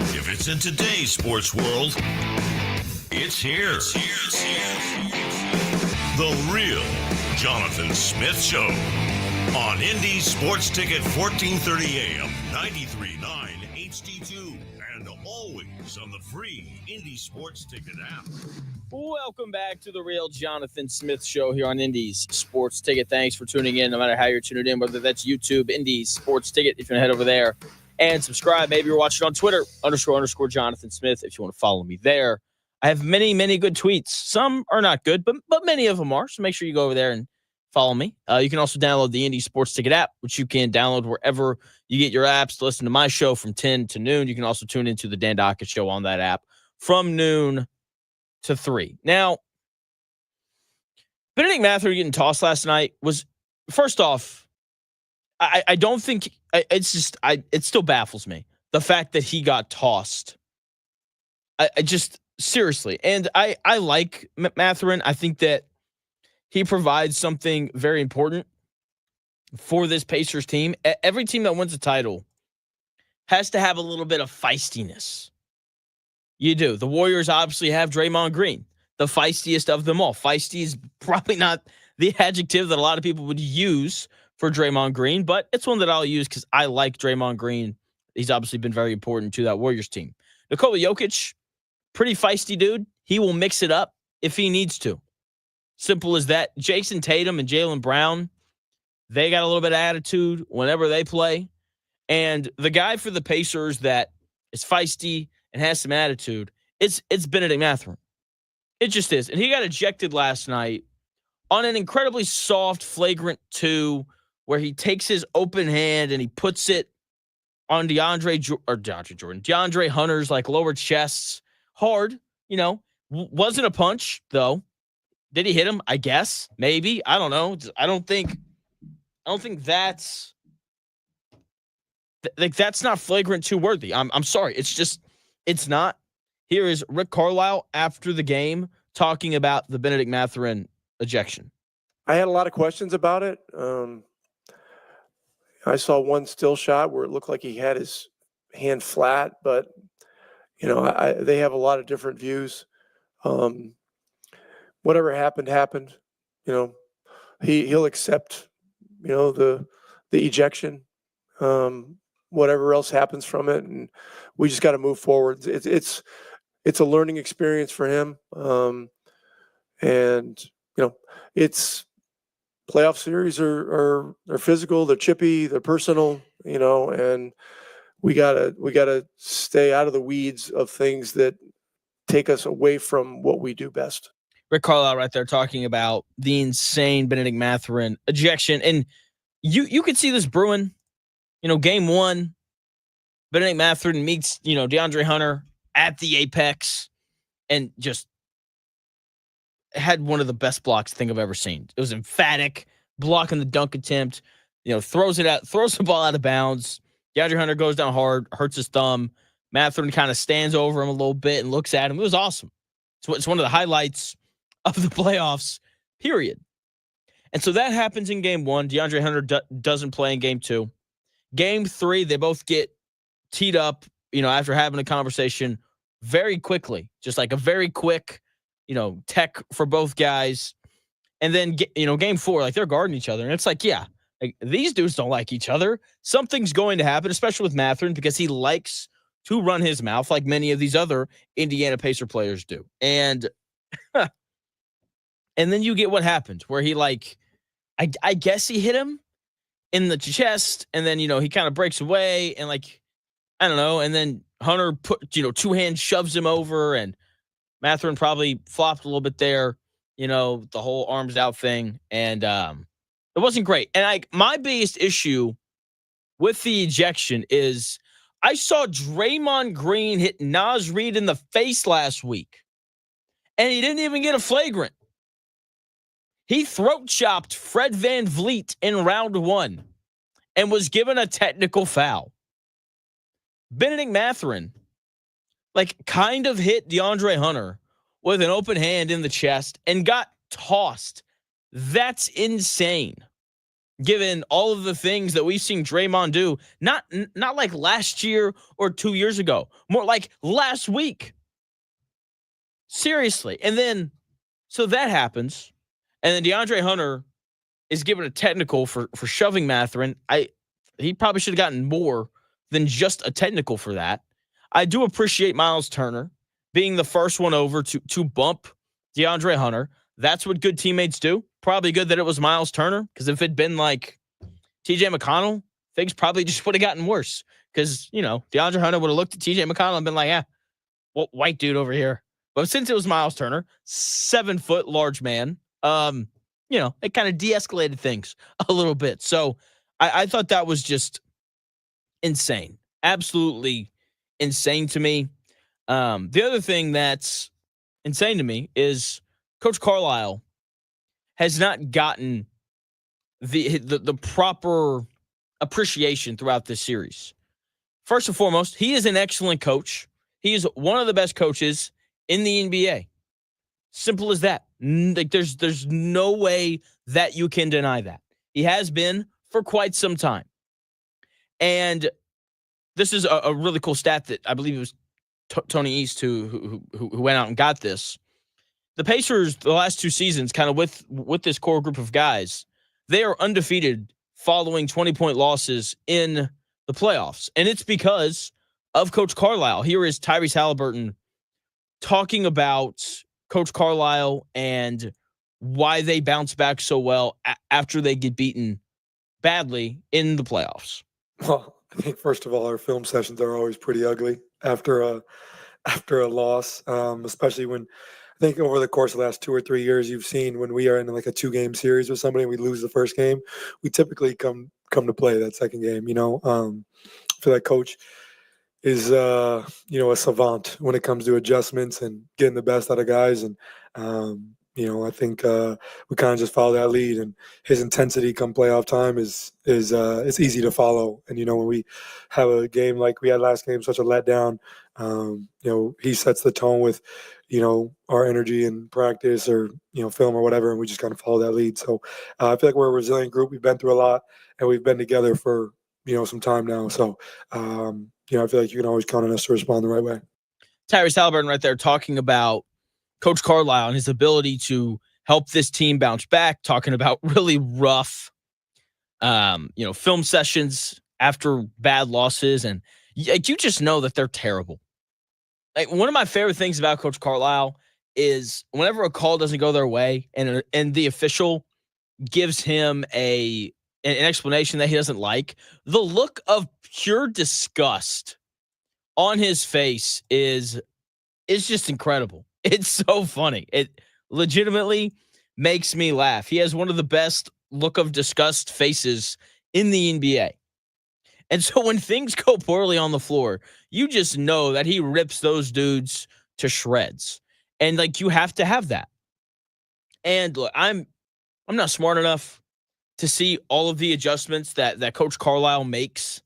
If it's in today's sports world, it's here. The Real Jonathan Smith Show on Indy Sports Ticket 1430 AM, 93.9 HD2, and always on the free Indy Sports Ticket app. Welcome back to the Real Jonathan Smith Show here on Indy's Sports Ticket. Thanks for tuning in, no matter how you're tuning in, whether that's YouTube, Indy's Sports Ticket, if you want to head over there and subscribe. Maybe you're watching on Twitter, __ Jonathan Smith, if you want to follow me there. I have many, many good tweets. Some are not good, but many of them are, so make sure you go over there and follow me. You can also download the Indy Sports Ticket app, which you can download wherever you get your apps to listen to my show from 10 to noon. You can also tune into the Dan Dockett Show on that app from noon to 3. Now, Benedict Mathurin getting tossed last night was, first off, I don't think it still baffles me, the fact that he got tossed. I just seriously, and I like Mathurin. I think that he provides something very important for this Pacers team. Every team that wins a title has to have a little bit of feistiness. You do. The Warriors obviously have Draymond Green, the feistiest of them all. Feisty is probably not the adjective that a lot of people would use for Draymond Green, but it's one that I'll use because I like Draymond Green. He's obviously been very important to that Warriors team. Nikola Jokic, pretty feisty dude. He will mix it up if he needs to. Simple as that. Jason Tatum and Jaylen Brown, they got a little bit of attitude whenever they play. And the guy for the Pacers that is feisty and has some attitude, it's Benedict Mathurin. It just is. And he got ejected last night on an incredibly soft, flagrant 2 where he takes his open hand and he puts it on DeAndre Hunter's like lower chests. Hard, wasn't a punch though. Did he hit him? I guess, maybe. I don't know. I don't think that's that's not flagrant 2 worthy. I'm sorry. It's not. Here is Rick Carlisle after the game talking about the Benedict Mathurin ejection. I had a lot of questions about it. I saw one still shot where it looked like he had his hand flat, but they have a lot of different views. Whatever happened. He'll accept, the ejection. Whatever else happens from it, and we just got to move forward. It's a learning experience for him, and it's playoff series are physical, they're chippy, they're personal, and we gotta stay out of the weeds of things that take us away from what we do best. Rick Carlisle right there talking about the insane Benedict Mathurin ejection, and you could see this brewing. Game 1, Benedict Mathurin meets, DeAndre Hunter at the apex and just had one of the best blocks I think I've ever seen. It was emphatic, blocking the dunk attempt, throws the ball out of bounds. DeAndre Hunter goes down hard, hurts his thumb. Mathurin kind of stands over him a little bit and looks at him. It was awesome. It's one of the highlights of the playoffs, period. And so that happens in game 1. DeAndre Hunter doesn't play in game 2. Game 3, they both get teed up, after having a conversation very quickly, just like a very quick, tech for both guys. And then, game 4, they're guarding each other. And it's these dudes don't like each other. Something's going to happen, especially with Mathurin, because he likes to run his mouth like many of these other Indiana Pacer players do. And, and then you get what happened where he I guess he hit him in the chest, and then, he kind of breaks away and I don't know. And then Hunter two hands shoves him over, and Mathurin probably flopped a little bit there, the whole arms out thing. And it wasn't great. And my biggest issue with the ejection is I saw Draymond Green hit Naz Reid in the face last week, and he didn't even get a flagrant. He throat chopped Fred VanVleet in round 1 and was given a technical foul. Benedict Mathurin, kind of hit DeAndre Hunter with an open hand in the chest and got tossed. That's insane. Given all of the things that we've seen Draymond do, not like last year or 2 years ago, more like last week. Seriously. And then, so that happens. And then DeAndre Hunter is given a technical for shoving Matherin. He probably should have gotten more than just a technical for that. I do appreciate Miles Turner being the first one over to bump DeAndre Hunter. That's what good teammates do. Probably good that it was Miles Turner, because if it'd been like TJ McConnell, things probably just would have gotten worse. Because, DeAndre Hunter would have looked at TJ McConnell and been like, white dude over here. But since it was Miles Turner, 7 foot large man, it kind of de-escalated things a little bit. So I thought that was just insane. Absolutely insane to me. The other thing that's insane to me is Coach Carlisle has not gotten the proper appreciation throughout this series. First and foremost, he is an excellent coach. He is one of the best coaches in the NBA. Simple as that. Like there's no way that you can deny that. He has been for quite some time. And this is a really cool stat that I believe it was Tony East who went out and got this. The Pacers, the last 2 seasons, kind of with this core group of guys, they are undefeated following 20-point losses in the playoffs. And it's because of Coach Carlisle. Here is Tyrese Haliburton talking about Coach Carlisle and why they bounce back so well after they get beaten badly in the playoffs. Well, I think first of all, our film sessions are always pretty ugly after a loss, especially when I think over the course of the last 2 or 3 years, you've seen when we are in like a 2-game series with somebody and we lose the first game, we typically come to play that second game. I feel like Coach is a savant when it comes to adjustments and getting the best out of guys. And I think we kind of just follow that lead, and his intensity come playoff time is it's easy to follow. And when we have a game like we had last game, such a letdown, he sets the tone with our energy in practice or film or whatever, and we just kind of follow that lead. So I feel like we're a resilient group. We've been through a lot, and we've been together for some time now. So I feel like you can always count on us to respond the right way. Tyrese Haliburton right there talking about Coach Carlisle and his ability to help this team bounce back, talking about really rough, film sessions after bad losses. And you just know that they're terrible. Like, one of my favorite things about Coach Carlisle is whenever a call doesn't go their way and the official gives him an explanation that he doesn't like, the look of pure disgust on his face is just incredible. It's so funny. It legitimately makes me laugh. He has one of the best look of disgust faces in the NBA. And so when things go poorly on the floor, you just know that he rips those dudes to shreds. And you have to have that. And look, I'm not smart enough to see all of the adjustments that Coach Carlisle makes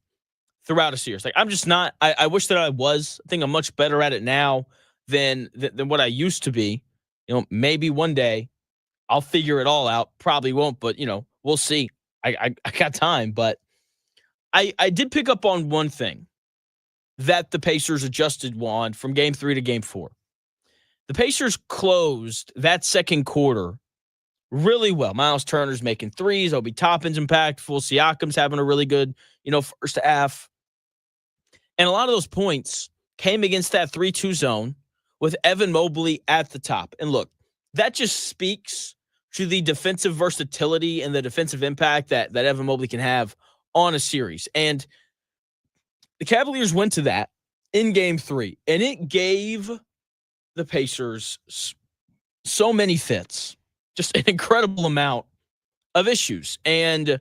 throughout a series. I'm just not. I wish that I was. I think I'm much better at it now than what I used to be. Maybe one day I'll figure it all out. Probably won't, but we'll see. I got time, but I did pick up on one thing that the Pacers adjusted on from game 3 to game 4. The Pacers closed that second quarter really well. Miles Turner's making threes. Obi Toppin's impactful. Siakam's having a really good, first half. And a lot of those points came against that 3-2 zone with Evan Mobley at the top. And look, that just speaks to the defensive versatility and the defensive impact that Evan Mobley can have on a series. And the Cavaliers went to that in game 3, and it gave the Pacers so many fits, just an incredible amount of issues. And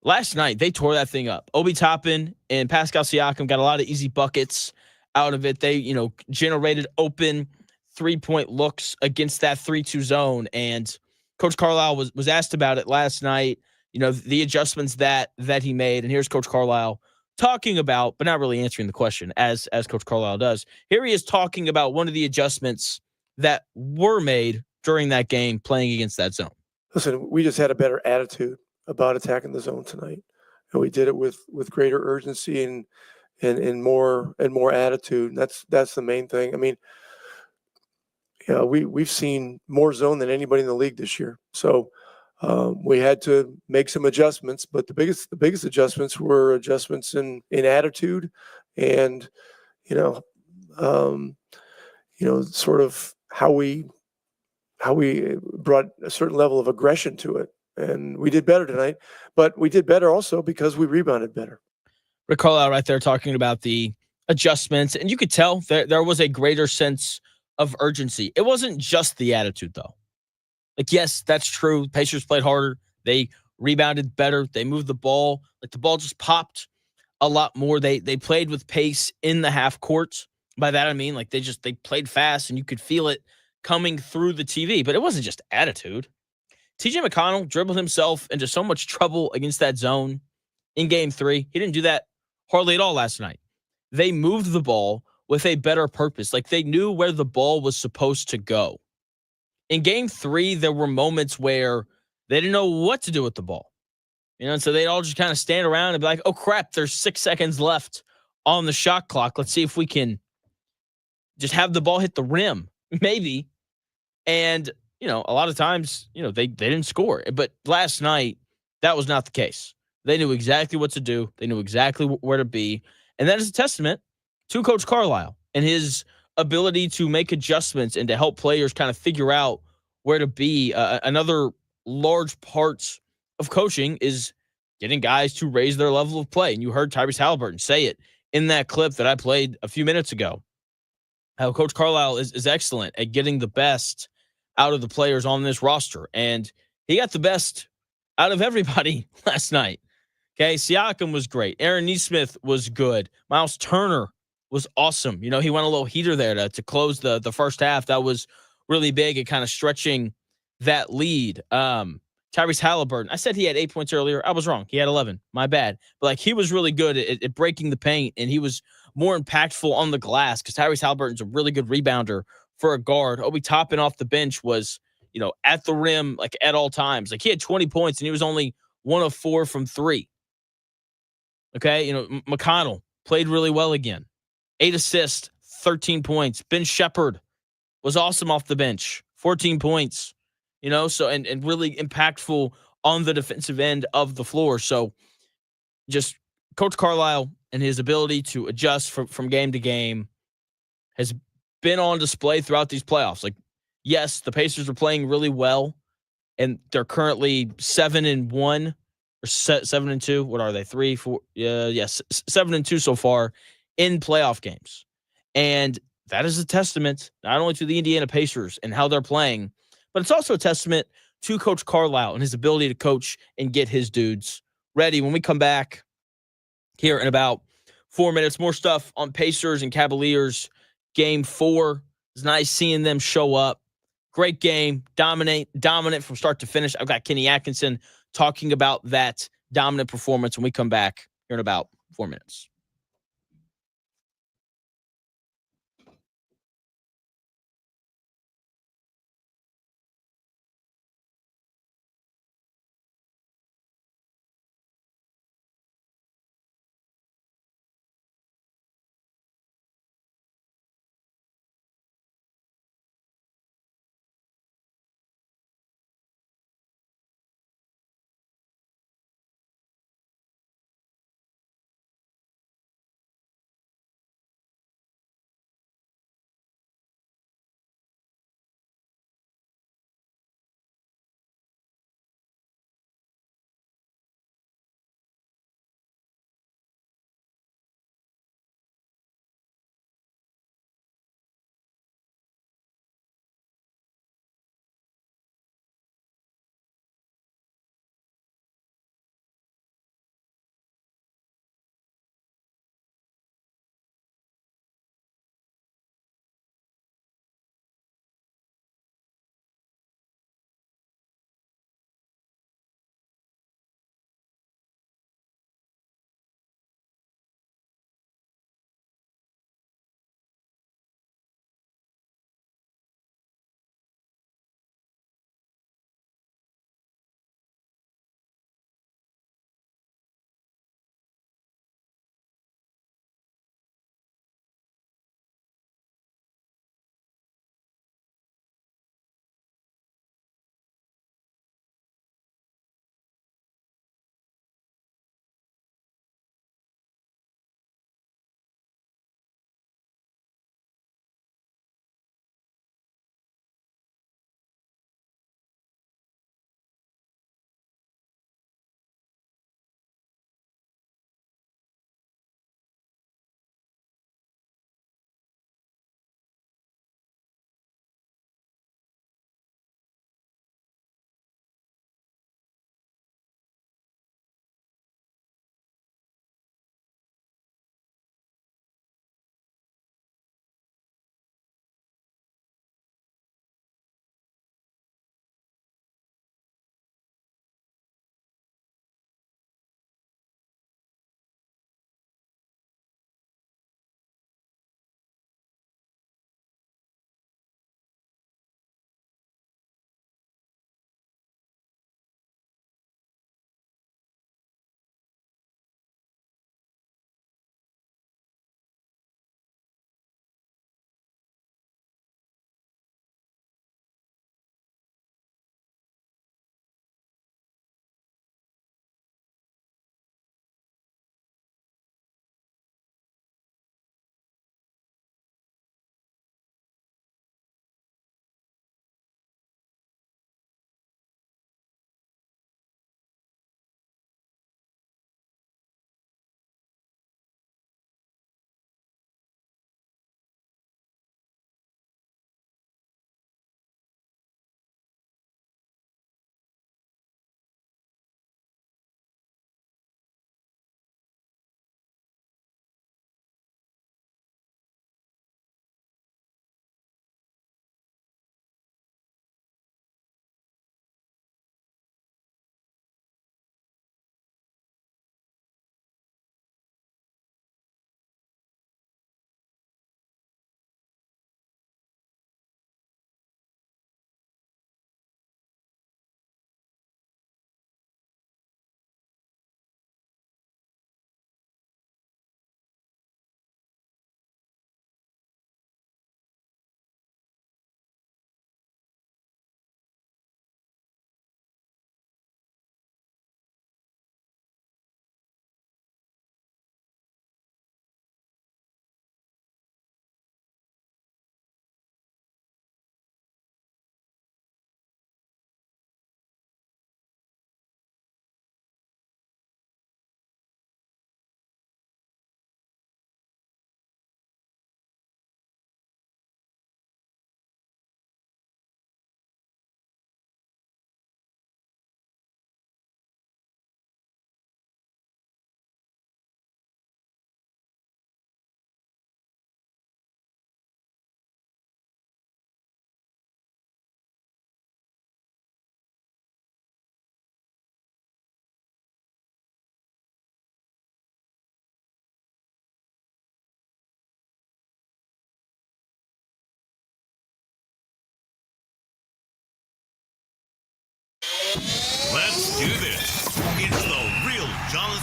last night, they tore that thing up. Obi Toppin and Pascal Siakam got a lot of easy buckets out of it. They, generated open 3-point looks against that 3-2 zone. And Coach Carlisle was asked about it last night, the adjustments that he made. And here's Coach Carlisle talking about, but not really answering the question as Coach Carlisle does. Here he is talking about one of the adjustments that were made during that game playing against that zone. Listen, we just had a better attitude about attacking the zone tonight, and we did it with greater urgency and more attitude. That's the main thing. I mean, we've seen more zone than anybody in the league this year. So we had to make some adjustments, but the biggest adjustments were adjustments in attitude, and sort of how we brought a certain level of aggression to it. And we did better tonight, but we did better also because we rebounded better. Rick Carlisle right there talking about the adjustments, and you could tell there was a greater sense of urgency. It wasn't just the attitude, though. Like, yes, that's true. Pacers played harder. They rebounded better. They moved the ball. Like, the ball just popped a lot more. They played with pace in the half court. By that, I mean, like, they played fast, and you could feel it coming through the TV. But it wasn't just attitude. TJ McConnell dribbled himself into so much trouble against that zone in game 3. He didn't do that hardly at all last night. They moved the ball with a better purpose. Like, they knew where the ball was supposed to go. In game 3, there were moments where they didn't know what to do with the ball. And so they'd all just kind of stand around and be like, oh, crap, there's 6 seconds left on the shot clock. Let's see if we can just have the ball hit the rim, maybe. And, a lot of times, they didn't score. But last night, that was not the case. They knew exactly what to do. They knew exactly where to be. And that is a testament to Coach Carlisle and his ability to make adjustments and to help players kind of figure out where to be. Another large part of coaching is getting guys to raise their level of play. And you heard Tyrese Haliburton say it in that clip that I played a few minutes ago, how Coach Carlisle is excellent at getting the best out of the players on this roster. And he got the best out of everybody last night. Okay, Siakam was great. Aaron Nesmith was good. Miles Turner was awesome. He went a little heater there to close the first half. That was really big at kind of stretching that lead. Tyrese Haliburton, I said he had 8 points earlier. I was wrong. He had 11. My bad. But he was really good at breaking the paint, and he was more impactful on the glass because Tyrese Haliburton's a really good rebounder for a guard. Obi Toppin off the bench was, at the rim, like at all times. Like, he had 20 points, and he was only 1 of 4 from 3. Okay, McConnell played really well again. 8 assists, 13 points. Ben Shepherd was awesome off the bench. 14 points. So and really impactful on the defensive end of the floor. So just Coach Carlisle and his ability to adjust from game to game has been on display throughout these playoffs. Like, yes, the Pacers are playing really well, and they're currently 7-1 or 7-2. What are they? 3, 4? Yes, 7-2 so far in playoff games. And that is a testament not only to the Indiana Pacers and how they're playing, but it's also a testament to Coach Carlisle and his ability to coach and get his dudes ready. When we come back here in about 4 minutes, more stuff on Pacers and Cavaliers. Game 4. It's nice seeing them show up. Great game. Dominant from start to finish. I've got Kenny Atkinson talking about that dominant performance when we come back here in about 4 minutes.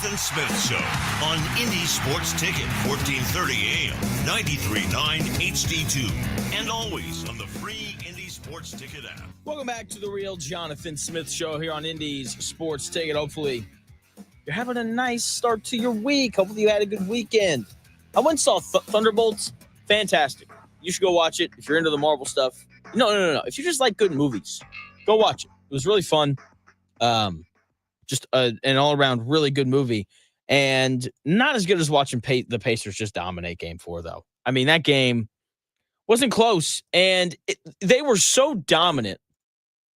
Jonathan Smith Show on Indy Sports Ticket, 1430 AM, 93.9 HD2, and always on the free Indy Sports Ticket app. Welcome back to the Real Jonathan Smith Show here on Indy's Sports Ticket. Hopefully, you're having a nice start to your week. Hopefully, you had a good weekend. I went and saw Thunderbolts. Fantastic. You should go watch it if you're into the Marvel stuff. No. If you just like good movies, go watch it. It was really fun. Just an all-around really good movie. And not as good as watching the Pacers just dominate Game 4, though. I mean, that game wasn't close. And they were so dominant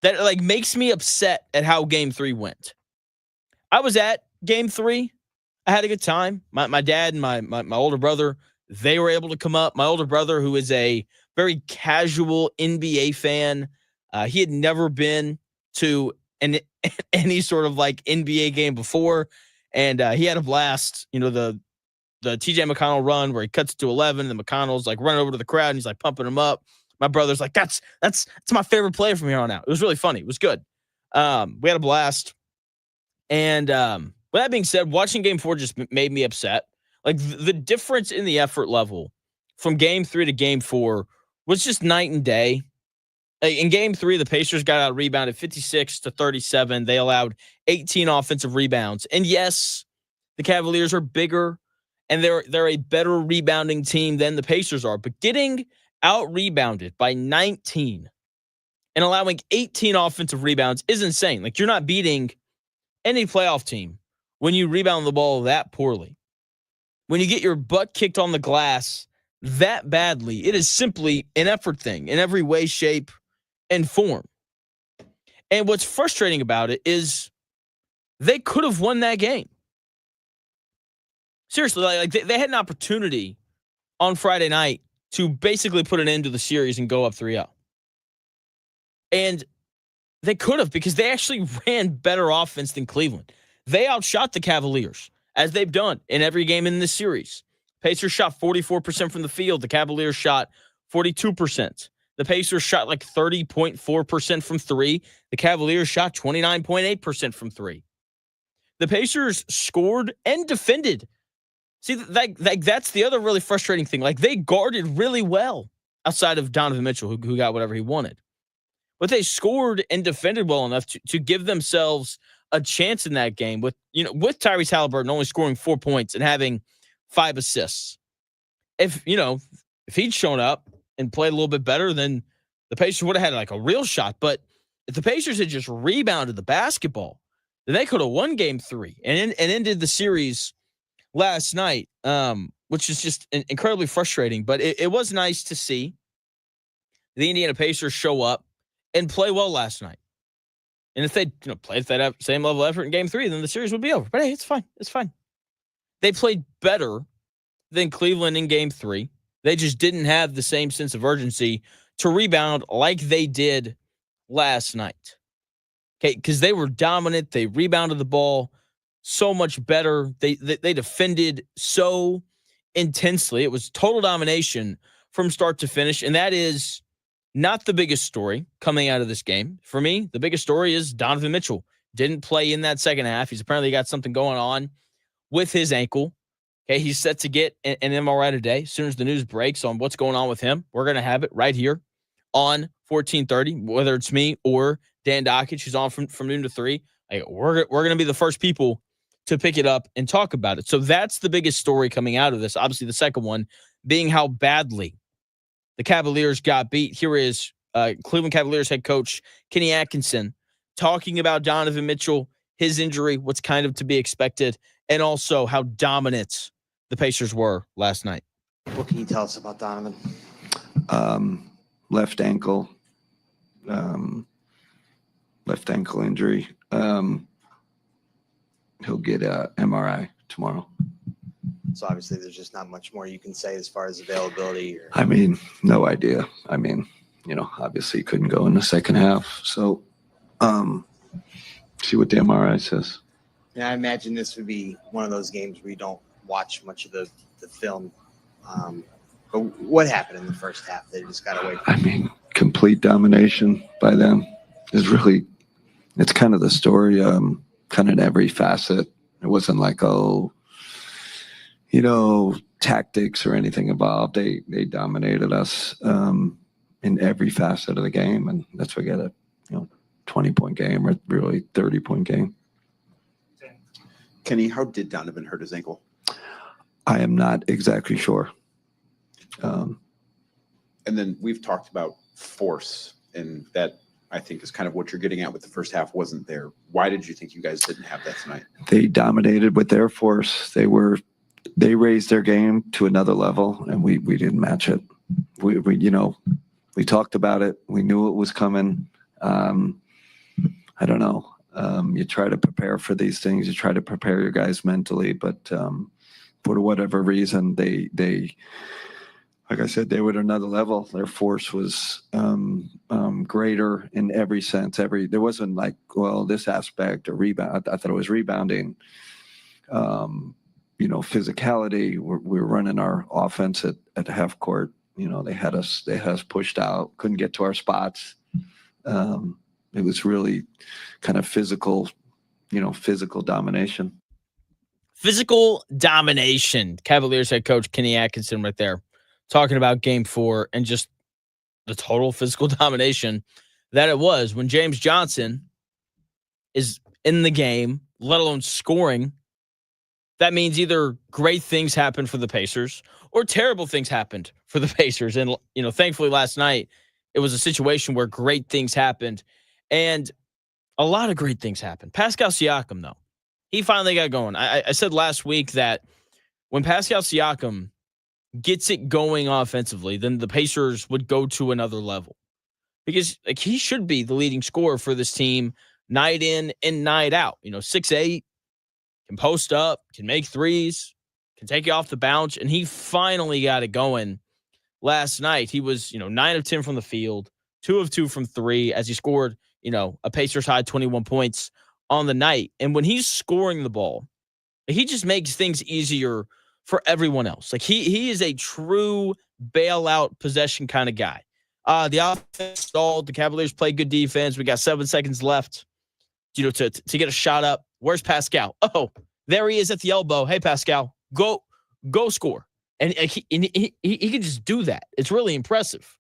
that it makes me upset at how Game 3 went. I was at Game 3. I had a good time. My dad and my older brother, they were able to come up. My older brother, who is a very casual NBA fan, he had never been to any sort of NBA game before, and he had a blast. The TJ McConnell run where he cuts to 11, and the McConnell's running over to the crowd, and he's pumping him up. My brother's like, that's my favorite player from here on out. It was really funny. It was good. We had a blast. And with that being said, watching Game 4 just made me upset. The difference in the effort level from Game 3 to Game 4 was just night and day. In Game 3, the Pacers got out rebounded 56-37. They allowed 18 offensive rebounds. And yes, the Cavaliers are bigger, and they're a better rebounding team than the Pacers are. But getting out rebounded by 19 and allowing 18 offensive rebounds is insane. You're not beating any playoff team when you rebound the ball that poorly. When you get your butt kicked on the glass that badly, it is simply an effort thing in every way, shape, and form. And what's frustrating about it is they could have won that game. Seriously, they had an opportunity on Friday night to basically put an end to the series and go up 3-0. And they could have, because they actually ran better offense than Cleveland. They outshot the Cavaliers, as they've done in every game in this series. Pacers shot 44% from the field. The Cavaliers shot 42%. The Pacers shot 30.4% from three. The Cavaliers shot 29.8% from three. The Pacers scored and defended. See, that's the other really frustrating thing. They guarded really well outside of Donovan Mitchell, who got whatever he wanted. But they scored and defended well enough to give themselves a chance in that game with Tyrese Haliburton only scoring 4 points and having 5 assists. If he'd shown up and played a little bit better, then the Pacers would have had a real shot. But if the Pacers had just rebounded the basketball, then they could have won Game 3 and ended the series last night, which is just incredibly frustrating. But it was nice to see the Indiana Pacers show up and play well last night. And if they played that same level of effort in Game 3, then the series would be over. But hey, it's fine. It's fine. They played better than Cleveland in Game 3. They just didn't have the same sense of urgency to rebound like they did last night. Okay, because they were dominant. They rebounded the ball so much better. They defended so intensely. It was total domination from start to finish, and that is not the biggest story coming out of this game. For me, the biggest story is Donovan Mitchell didn't play in that second half. He's apparently got something going on with his ankle. Okay, he's set to get an MRI today. As soon as the news breaks on what's going on with him, we're going to have it right here on 1430, whether it's me or Dan Dockich, who's on from noon to 3. We're going to be the first people to pick it up and talk about it. So that's the biggest story coming out of this. Obviously, the second one being how badly the Cavaliers got beat. Here is Cleveland Cavaliers head coach Kenny Atkinson talking about Donovan Mitchell, his injury, what's kind of to be expected, and also how dominant the Pacers were last night. What can you tell us about Donovan? Left ankle injury. He'll get a MRI tomorrow. So obviously there's just not much more you can say as far as availability. No idea. Obviously couldn't go in the second half. So see what the MRI says. Yeah, I imagine this would be one of those games where you don't watch much of the film. But what happened in the first half? They just got away from complete domination by them is really, it's kind of the story, kind of in every facet. It wasn't like, oh, tactics or anything involved. They dominated us in every facet of the game, and that's why we got a 20-point game or really 30-point game. Kenny, how did Donovan hurt his ankle? I am not exactly sure. And then we've talked about force, and that I think is kind of what you're getting at with the first half wasn't there. Why did you think you guys didn't have that tonight? They dominated with their force. They raised their game to another level, and we didn't match it. We talked about it. We knew it was coming. I don't know. You try to prepare for these things. You try to prepare your guys mentally, but for whatever reason, they like I said, they were at another level. Their force was greater in every sense. There wasn't like, well, this aspect or rebound. I thought it was rebounding. Physicality. We were running our offense at half court. They had us pushed out. Couldn't get to our spots. It was really kind of physical domination. Physical domination. Cavaliers head coach Kenny Atkinson right there talking about game 4 and just the total physical domination that it was when James Johnson is in the game, let alone scoring. That means either great things happened for the Pacers or terrible things happened for the Pacers. And, thankfully last night it was a situation where great things happened. And a lot of great things happened. Pascal Siakam, though, he finally got going. I said last week that when Pascal Siakam gets it going offensively, then the Pacers would go to another level. Because he should be the leading scorer for this team night in and night out. 6'8", can post up, can make threes, can take you off the bounce, and he finally got it going last night. He was, 9 of 10 from the field, 2 of 2 from 3 as he scored, a Pacers high 21 points on the night. And when he's scoring the ball, he just makes things easier for everyone else. He is a true bailout possession kind of guy. The offense stalled. The Cavaliers played good defense. We got 7 seconds left, to get a shot up. Where's Pascal? Oh, there he is at the elbow. Hey, Pascal, go score. And he can just do that. It's really impressive.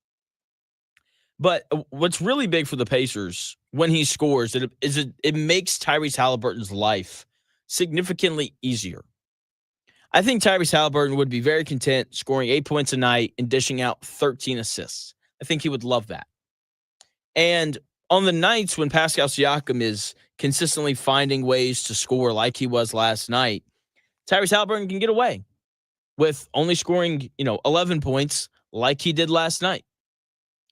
But what's really big for the Pacers when he scores is it makes Tyrese Haliburton's life significantly easier. I think Tyrese Haliburton would be very content scoring 8 points a night and dishing out 13 assists. I think he would love that. And on the nights when Pascal Siakam is consistently finding ways to score like he was last night, Tyrese Haliburton can get away with only scoring, 11 points like he did last night.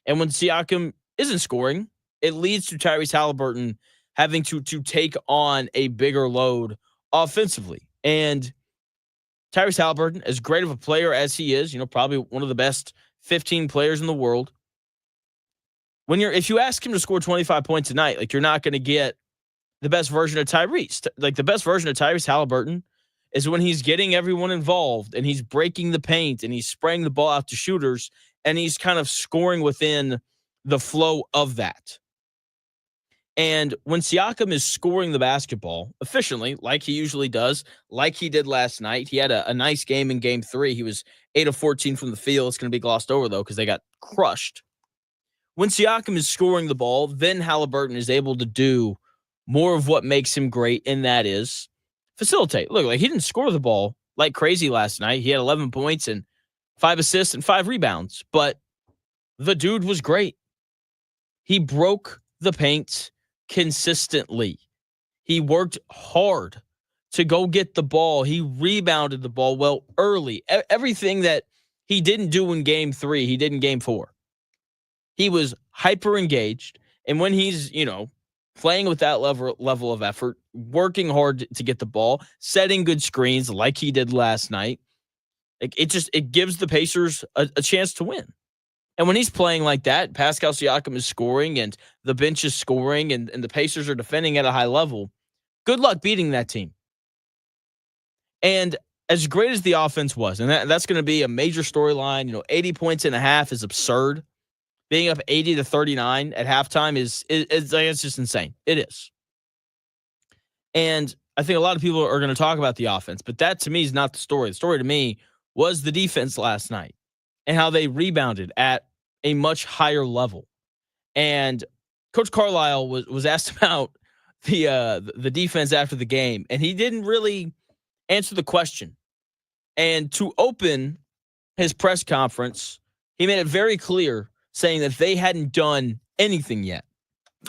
And when Siakam isn't scoring, it leads to Tyrese Haliburton having to take on a bigger load offensively. And Tyrese Haliburton, as great of a player as he is, probably one of the best 15 players in the world. If you ask him to score 25 points a night, you're not going to get the best version of Tyrese. The best version of Tyrese Haliburton is when he's getting everyone involved and he's breaking the paint and he's spraying the ball out to shooters and he's kind of scoring within the flow of that. And when Siakam is scoring the basketball efficiently, like he usually does, like he did last night, he had a nice game in game 3. He was 8 of 14 from the field. It's going to be glossed over, though, because they got crushed. When Siakam is scoring the ball, then Haliburton is able to do more of what makes him great, and that is facilitate. Look, he didn't score the ball like crazy last night. He had 11 points and 5 assists and 5 rebounds, but the dude was great. He broke the paint consistently. He worked hard to go get the ball. He rebounded the ball well early. Everything that he didn't do in game 3, he did in game 4. He was hyper engaged. And when he's, playing with that level of effort, working hard to get the ball, setting good screens like he did last night, it gives the Pacers a chance to win. And when he's playing like that, Pascal Siakam is scoring and the bench is scoring and the Pacers are defending at a high level. Good luck beating that team. And as great as the offense was, and that's going to be a major storyline, 80 points and a half is absurd. Being up 80-39 at halftime is it's just insane. It is. And I think a lot of people are going to talk about the offense, but that to me is not the story. The story to me was the defense last night and how they rebounded at a much higher level. And Coach Carlisle was asked about the defense after the game, and he didn't really answer the question. And to open his press conference, he made it very clear, saying that they hadn't done anything yet.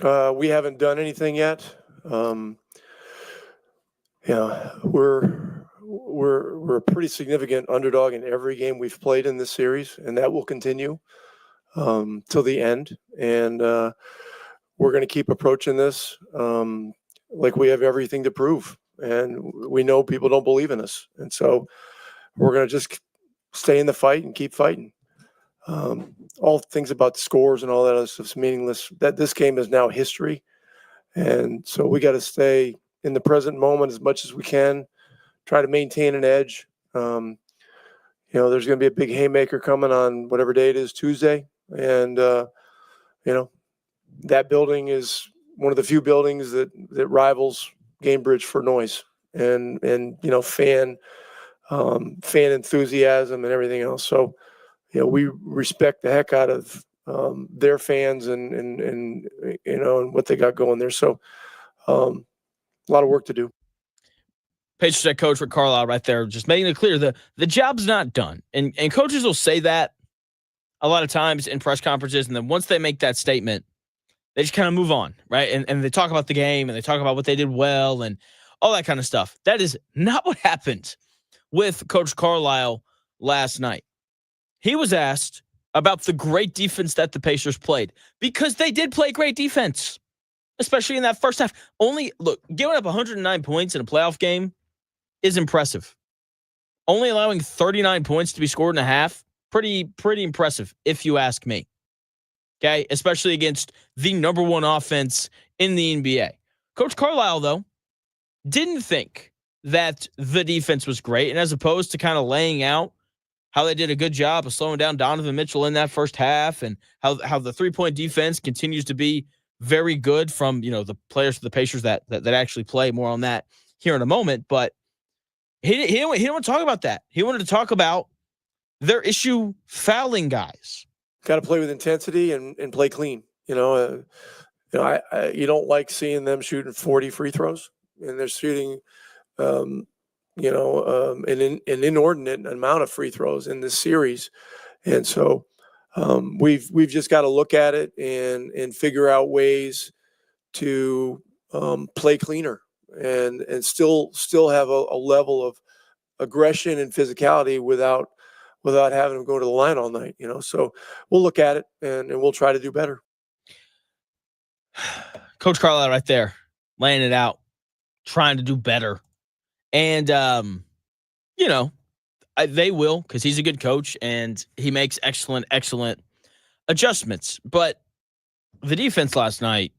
We haven't done anything yet. We're a pretty significant underdog in every game we've played in this series, and that will continue till the end. And we're going to keep approaching this like we have everything to prove. And we know people don't believe in us, and so we're going to just stay in the fight and keep fighting. All things about the scores and all that other stuff's meaningless. That this game is now history, and so we got to stay in the present moment as much as we can. Try to maintain an edge. There's going to be a big haymaker coming on whatever day it is, Tuesday, and that building is one of the few buildings that rivals Gamebridge for noise and fan enthusiasm and everything else. So. We respect the heck out of their fans and what they got going there. So a lot of work to do. Pacers head coach Rick Carlisle right there, just making it clear the job's not done. And coaches will say that a lot of times in press conferences, and then once they make that statement, they just kind of move on, right? And they talk about the game, and they talk about what they did well and all that kind of stuff. That is not what happened with Coach Carlisle last night. He was asked about the great defense that the Pacers played, because they did play great defense, especially in that first half. Giving up 109 points in a playoff game is impressive. Only allowing 39 points to be scored in a half, pretty impressive, if you ask me. Okay, especially against the number one offense in the NBA. Coach Carlisle, though, didn't think that the defense was great, and as opposed to kind of laying out how they did a good job of slowing down Donovan Mitchell in that first half, and how the three-point defense continues to be very good from the players of the Pacers that actually play. More on that here in a moment, but he didn't want to talk about that. He wanted to talk about their issue fouling guys. Got to play with intensity and play clean. You don't like seeing them shooting 40 free throws, and they're shooting an inordinate amount of free throws in this series. And so we've just got to look at it and figure out ways to play cleaner and still have a level of aggression and physicality without having them go to the line all night. So we'll look at it and we'll try to do better. Coach Carlisle right there, laying it out, trying to do better. And, they will, because he's a good coach and he makes excellent adjustments. But the defense last night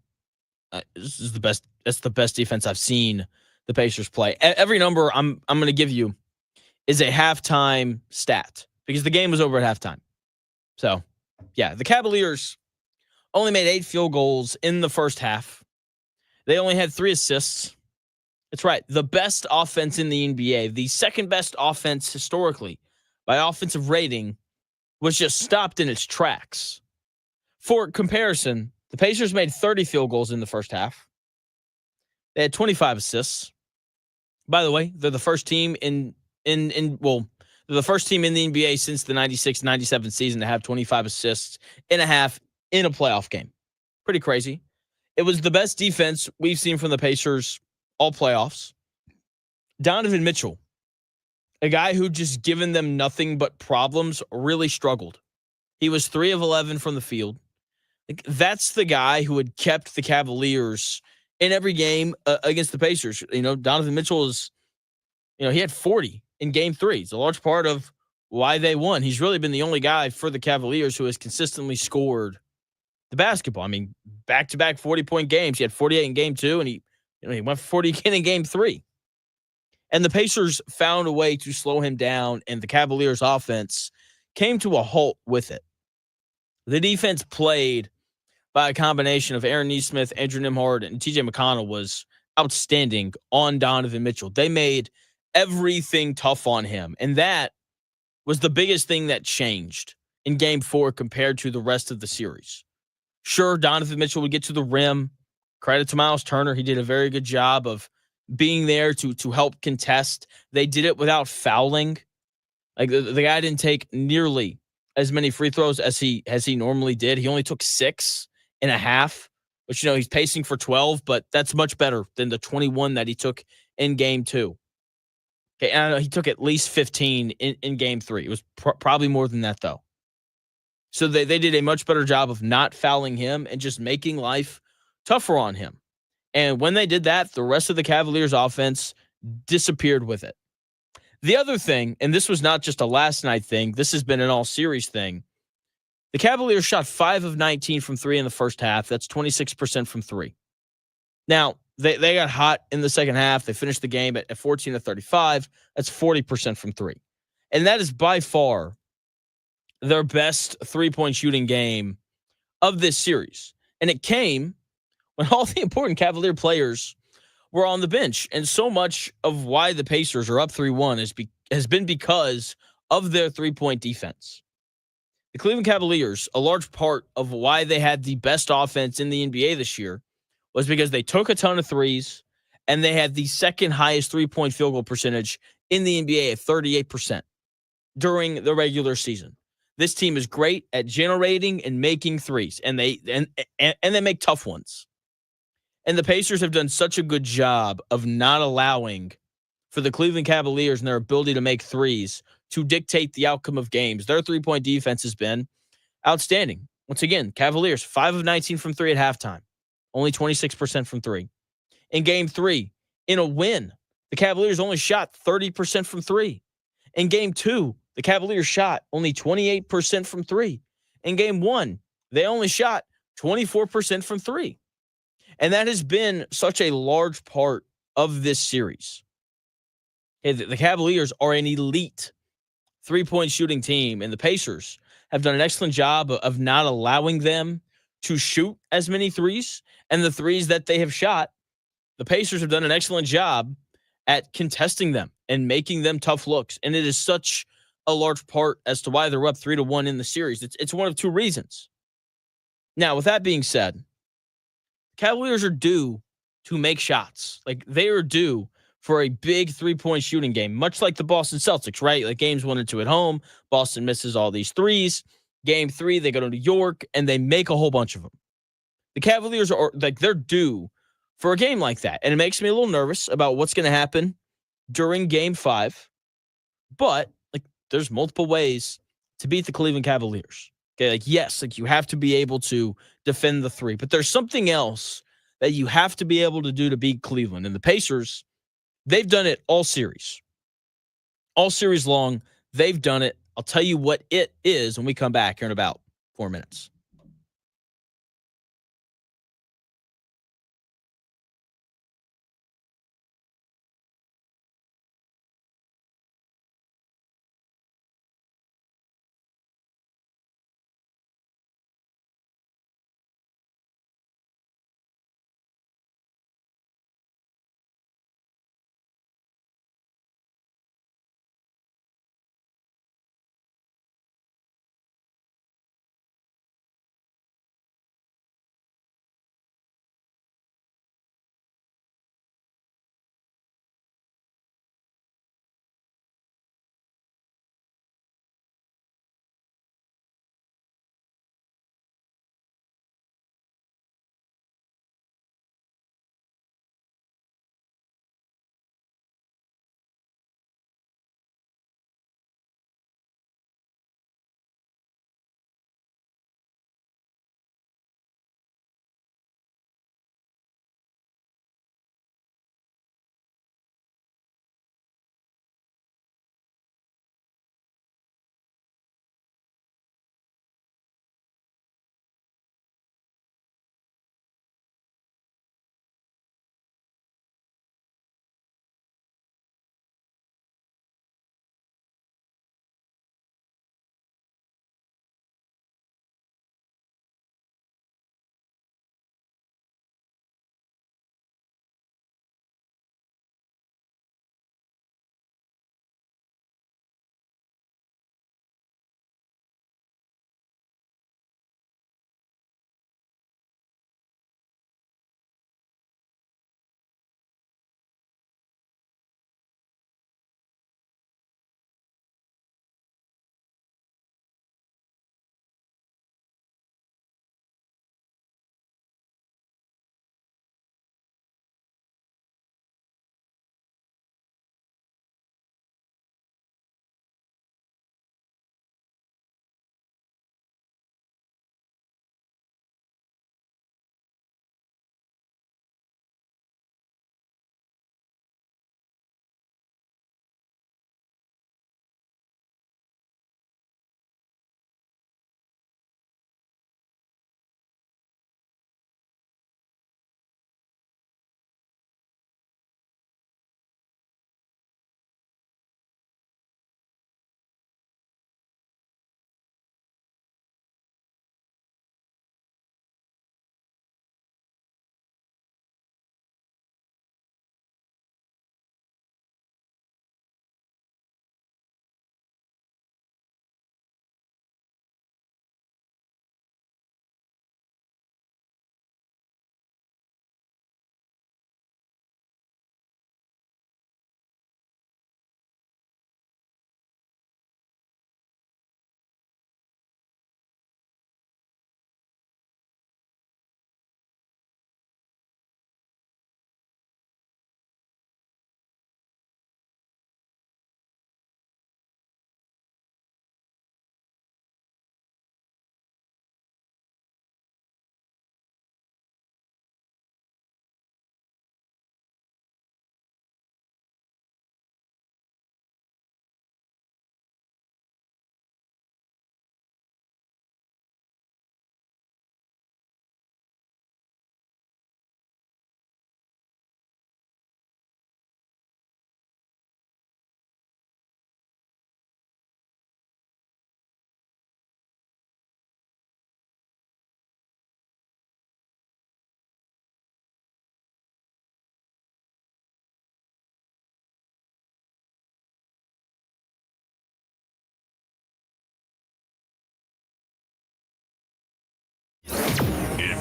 is the best. That's the best defense I've seen the Pacers play. Every number I'm going to give you is a halftime stat, because the game was over at halftime. So, yeah, the Cavaliers only made 8 field goals in the first half. They only had 3 assists. That's right. The best offense in the NBA, the second best offense historically by offensive rating, was just stopped in its tracks. For comparison, the Pacers made 30 field goals in the first half. They had 25 assists. By the way, they're the first team they're the first team in the NBA since the 96-97 season to have 25 assists in a half in a playoff game. Pretty crazy. It was the best defense we've seen from the Pacers all playoffs. Donovan Mitchell, a guy who just given them nothing but problems, really struggled. He was 3 of 11 from the field. That's the guy who had kept the Cavaliers in every game against the Pacers. Donovan Mitchell he had 40 in game 3. It's a large part of why they won. He's really been the only guy for the Cavaliers who has consistently scored the basketball. I mean, back-to-back 40-point games. He had 48 in game 2, and he went for 40 again in game 3. And the Pacers found a way to slow him down, and the Cavaliers' offense came to a halt with it. The defense played by a combination of Aaron Nesmith, Andrew Nembhard, and TJ McConnell was outstanding on Donovan Mitchell. They made everything tough on him. And that was the biggest thing that changed in game 4 compared to the rest of the series. Sure, Donovan Mitchell would get to the rim. Credit to Miles Turner. He did a very good job of being there to help contest. They did it without fouling. Like the guy didn't take nearly as many free throws as he normally did. He only took 6.5, which, he's pacing for 12, but that's much better than the 21 that he took in game 2. Okay, and I know he took at least 15 in game 3. It was probably more than that, though. So they did a much better job of not fouling him and just making life tougher on him. And when they did that, the rest of the Cavaliers offense disappeared with it. The other thing, and this was not just a last night thing, this has been an all-series thing. The Cavaliers shot 5 of 19 from 3 in the first half. That's 26% from 3. Now, they got hot in the second half. They finished the game at 14 to 35. That's 40% from 3. And that is by far their best three-point shooting game of this series. And it came when all the important Cavalier players were on the bench. And so much of why the Pacers are up 3-1 has been because of their three-point defense. The Cleveland Cavaliers, a large part of why they had the best offense in the NBA this year was because they took a ton of threes and they had the second highest three-point field goal percentage in the NBA at 38% during the regular season. This team is great at generating and making threes, and they make tough ones. And the Pacers have done such a good job of not allowing for the Cleveland Cavaliers and their ability to make threes to dictate the outcome of games. Their three-point defense has been outstanding. Once again, Cavaliers, 5 of 19 from 3 at halftime, only 26% from 3. In game 3, in a win, the Cavaliers only shot 30% from 3. In game 2, the Cavaliers shot only 28% from 3. In game 1, they only shot 24% from 3. And that has been such a large part of this series. The Cavaliers are an elite three-point shooting team, and the Pacers have done an excellent job of not allowing them to shoot as many threes. And the threes that they have shot, the Pacers have done an excellent job at contesting them and making them tough looks. And it is such a large part as to why they're up 3-1 in the series. It's one of two reasons. Now, with that being said, Cavaliers are due to make shots. Like, they are due for a big three-point shooting game, much like the Boston Celtics, right? Like, games 1 and 2 at home, Boston misses all these threes. Game 3, they go to New York, and they make a whole bunch of them. The Cavaliers are, like, they're due for a game like that. And it makes me a little nervous about what's going to happen during Game 5. But, like, there's multiple ways to beat the Cleveland Cavaliers. Okay, like, yes, like, you have to be able to defend the three, but there's something else that you have to be able to do to beat Cleveland. And the Pacers, they've done it all series long. They've done it. I'll tell you what it is when we come back here in about 4 minutes.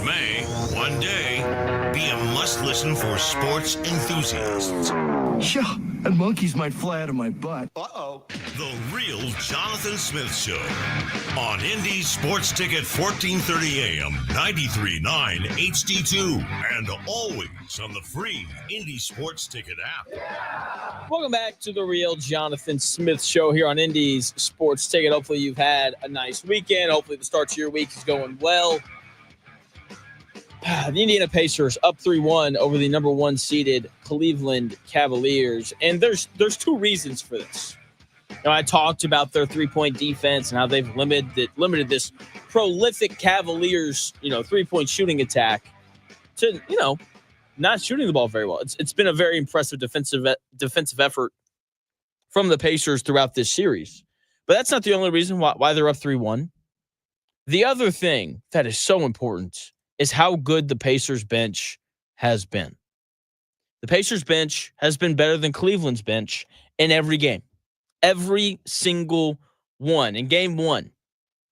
may one day be a must-listen for sports enthusiasts. Yeah, and monkeys might fly out of my butt. Uh-oh. The Real Jonathan Smith Show on Indy Sports Ticket 1430 AM, 93.9 HD2, and always on the free Indy Sports Ticket app. Welcome back to the Real Jonathan Smith Show here on Indy's Sports Ticket. Hopefully you've had a nice weekend. Hopefully the start to your week is going well. The Indiana Pacers up 3-1 over the number 1 seeded Cleveland Cavaliers. And there's two reasons for this. I talked about their three-point defense and how they've limited this prolific Cavaliers, three-point shooting attack to, not shooting the ball very well. It's been a very impressive defensive effort from the Pacers throughout this series. But that's not the only reason why they're up 3-1. The other thing that is so important is how good the Pacers bench has been. The Pacers bench has been better than Cleveland's bench in every game. Every single one. In game 1,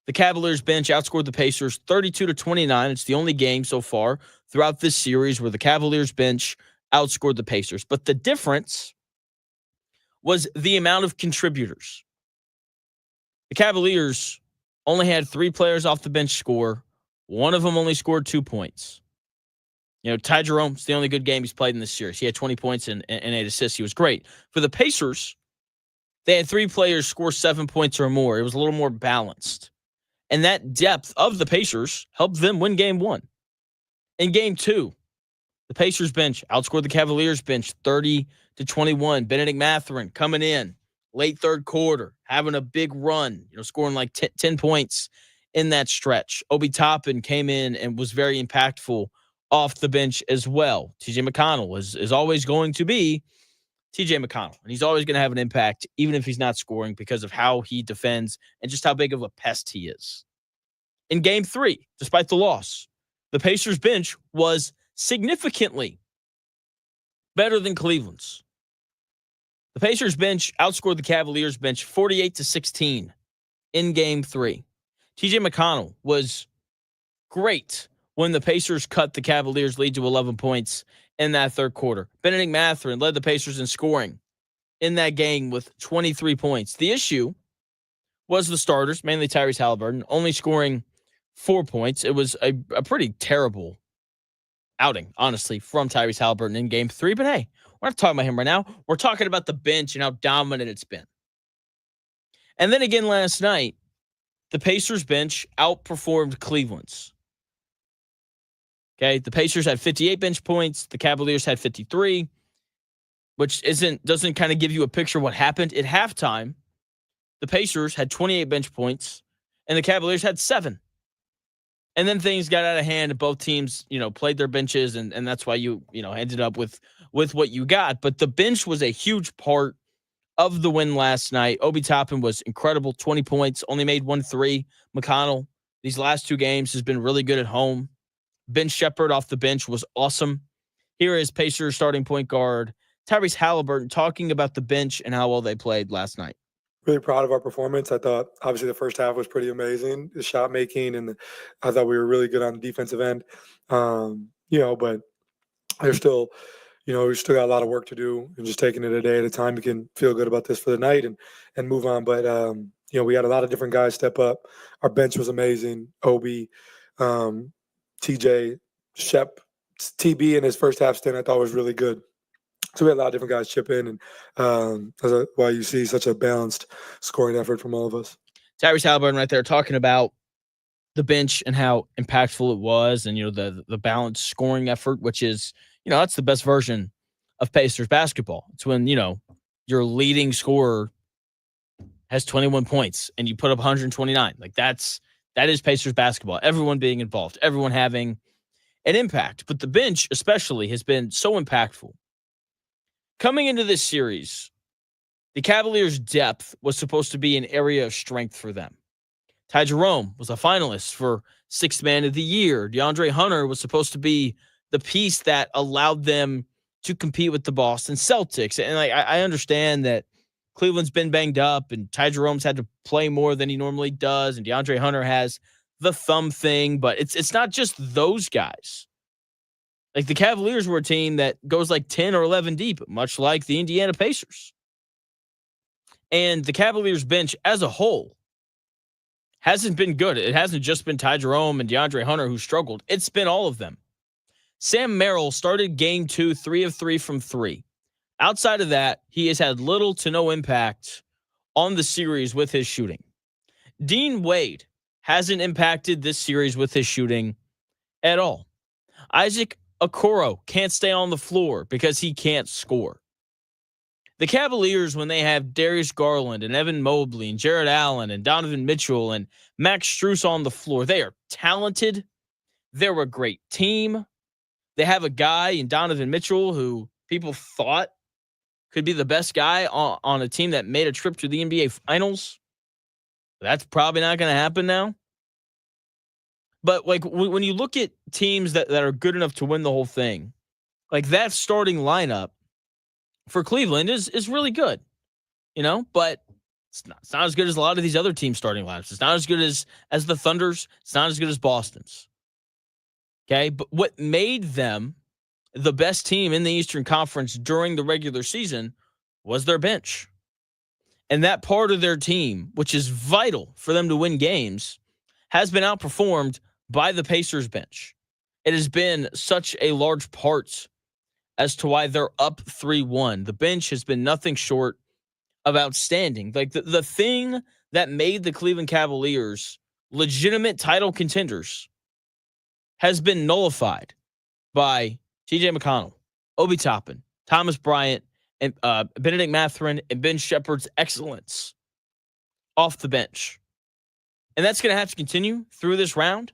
the Cavaliers bench outscored the Pacers 32-29. It's the only game so far throughout this series where the Cavaliers bench outscored the Pacers. But the difference was the amount of contributors. The Cavaliers only had 3 players off the bench score. One of them only scored 2 points. Ty Jerome's the only good game he's played in this series. He had 20 points and 8 assists. He was great. For the Pacers, they had 3 players score 7 points or more. It was a little more balanced. And that depth of the Pacers helped them win game 1. In game 2, the Pacers bench outscored the Cavaliers bench 30-21. Benedict Mathurin coming in late third quarter, having a big run, scoring like 10 points in that stretch. Obi Toppin came in and was very impactful off the bench as well. TJ McConnell is always going to be TJ McConnell, and he's always going to have an impact, even if he's not scoring, because of how he defends and just how big of a pest he is. In game 3, despite the loss, the Pacers bench was significantly better than Cleveland's. The Pacers bench outscored the Cavaliers bench 48-16 in game 3. TJ McConnell was great when the Pacers cut the Cavaliers' lead to 11 points in that third quarter. Benedict Mathurin led the Pacers in scoring in that game with 23 points. The issue was the starters, mainly Tyrese Haliburton, only scoring 4 points. It was a pretty terrible outing, honestly, from Tyrese Haliburton in game 3. But hey, we're not talking about him right now. We're talking about the bench and how dominant it's been. And then again last night, the Pacers bench outperformed Cleveland's. Okay, the Pacers had 58 bench points. The Cavaliers had 53, which doesn't kind of give you a picture of what happened. At halftime, the Pacers had 28 bench points, and the Cavaliers had 7. And then things got out of hand, and both teams, played their benches, and that's why you ended up with what you got. But the bench was a huge part of the win last night. Obi Toppin was incredible, 20 points, only made 1 3. McConnell, these last 2 games, has been really good at home. Ben Shepherd off the bench was awesome. Here is Pacers starting point guard Tyrese Haliburton talking about the bench and how well they played last night. Really proud of our performance. I thought, obviously, the first half was pretty amazing, the shot making, and I thought we were really good on the defensive end. But there's still, we still got a lot of work to do, and just taking it a day at a time. We can feel good about this for the night and move on. But, we had a lot of different guys step up. Our bench was amazing. Obi, TJ, Shep, TB in his first half stint, I thought was really good. So we had a lot of different guys chip in, and that's why you see such a balanced scoring effort from all of us. Tyrese Haliburton right there talking about the bench and how impactful it was, and the balanced scoring effort, which is that's the best version of Pacers basketball. It's when your leading scorer has 21 points and you put up 129. Like that is Pacers basketball. Everyone being involved, everyone having an impact, but the bench especially has been so impactful. Coming into this series, the Cavaliers' depth was supposed to be an area of strength for them. Ty Jerome was a finalist for Sixth Man of the Year. DeAndre Hunter was supposed to be the piece that allowed them to compete with the Boston Celtics. And I understand that Cleveland's been banged up and Ty Jerome's had to play more than he normally does, and DeAndre Hunter has the thumb thing, but it's not just those guys. Like the Cavaliers were a team that goes like 10 or 11 deep, much like the Indiana Pacers. And the Cavaliers bench as a whole hasn't been good. It hasn't just been Ty Jerome and DeAndre Hunter who struggled. It's been all of them. Sam Merrill started game 2, 3 of 3 from 3. Outside of that, he has had little to no impact on the series with his shooting. Dean Wade hasn't impacted this series with his shooting at all. Isaac Okoro can't stay on the floor because he can't score. The Cavaliers, when they have Darius Garland and Evan Mobley and Jared Allen and Donovan Mitchell and Max Strus on the floor, they are talented. They're a great team. They have a guy in Donovan Mitchell who people thought could be the best guy on a team that made a trip to the NBA Finals. That's probably not going to happen now. But like when you look at teams that are good enough to win the whole thing, like that starting lineup for Cleveland is really good, but it's not as good as a lot of these other teams' starting lineups. It's not as good as the Thunder's. It's not as good as Boston's. Okay, but what made them the best team in the Eastern Conference during the regular season was their bench. And that part of their team, which is vital for them to win games, has been outperformed by the Pacers bench. It has been such a large part as to why they're up 3-1. The bench has been nothing short of outstanding. Like the thing that made the Cleveland Cavaliers legitimate title contenders has been nullified by TJ McConnell, Obi Toppin, Thomas Bryant, and Benedict Mathurin, and Ben Shepherd's excellence off the bench. And that's going to have to continue through this round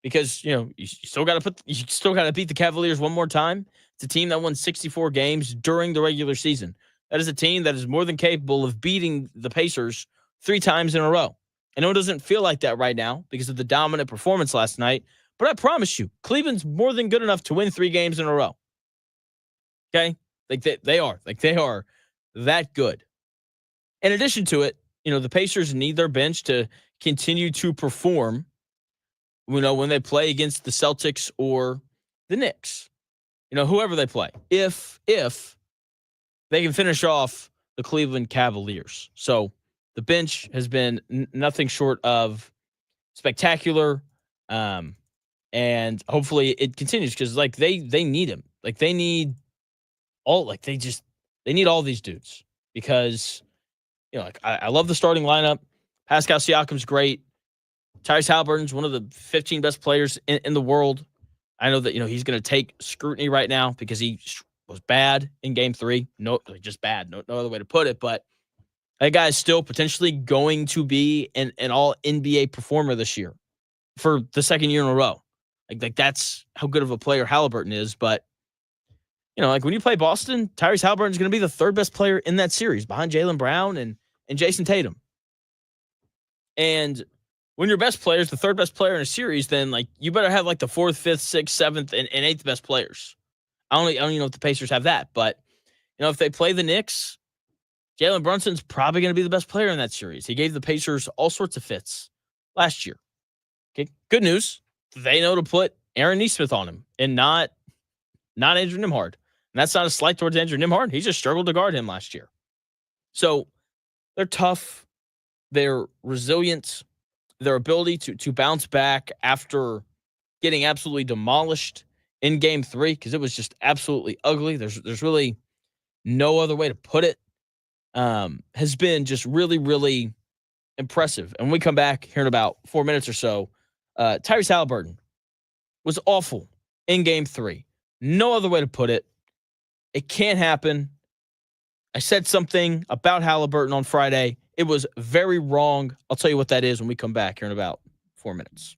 because, you still got to beat the Cavaliers one more time. It's a team that won 64 games during the regular season. That is a team that is more than capable of beating the Pacers 3 times in a row. I know it doesn't feel like that right now because of the dominant performance last night, but I promise you, Cleveland's more than good enough to win 3 games in a row. Okay? Like they are that good. In addition to it, the Pacers need their bench to continue to perform, when they play against the Celtics or the Knicks, whoever they play, if they can finish off the Cleveland Cavaliers. So the bench has been nothing short of spectacular. And hopefully it continues because they need him. Like they need they need all these dudes because, I love the starting lineup. Pascal Siakam's great. Tyrese Haliburton's one of the 15 best players in the world. I know that, he's going to take scrutiny right now because he was bad in game 3. No, just bad. No other way to put it. But that guy is still potentially going to be an all NBA performer this year for the second year in a row. Like that's how good of a player Haliburton is. But, when you play Boston, Tyrese Haliburton is going to be the 3rd best player in that series behind Jaylen Brown and Jason Tatum. And when your best player is the 3rd best player in a series, then you better have the 4th, 5th, 6th, 7th, and 8th best players. I don't even know if the Pacers have that, but if they play the Knicks, Jalen Brunson's probably going to be the best player in that series. He gave the Pacers all sorts of fits last year. Okay, good news. They know to put Aaron Nesmith on him and not Andrew Nembhard. And that's not a slight towards Andrew Nembhard. He just struggled to guard him last year. So they're tough. They're resilient. Their ability to bounce back after getting absolutely demolished in game 3, because it was just absolutely ugly. There's really no other way to put it. Has been just really, really impressive. And when we come back here in about 4 minutes or so, Tyrese Haliburton was awful in game 3. No other way to put it. It can't happen. I said something about Haliburton on Friday. It was very wrong. I'll tell you what that is when we come back here in about 4 minutes.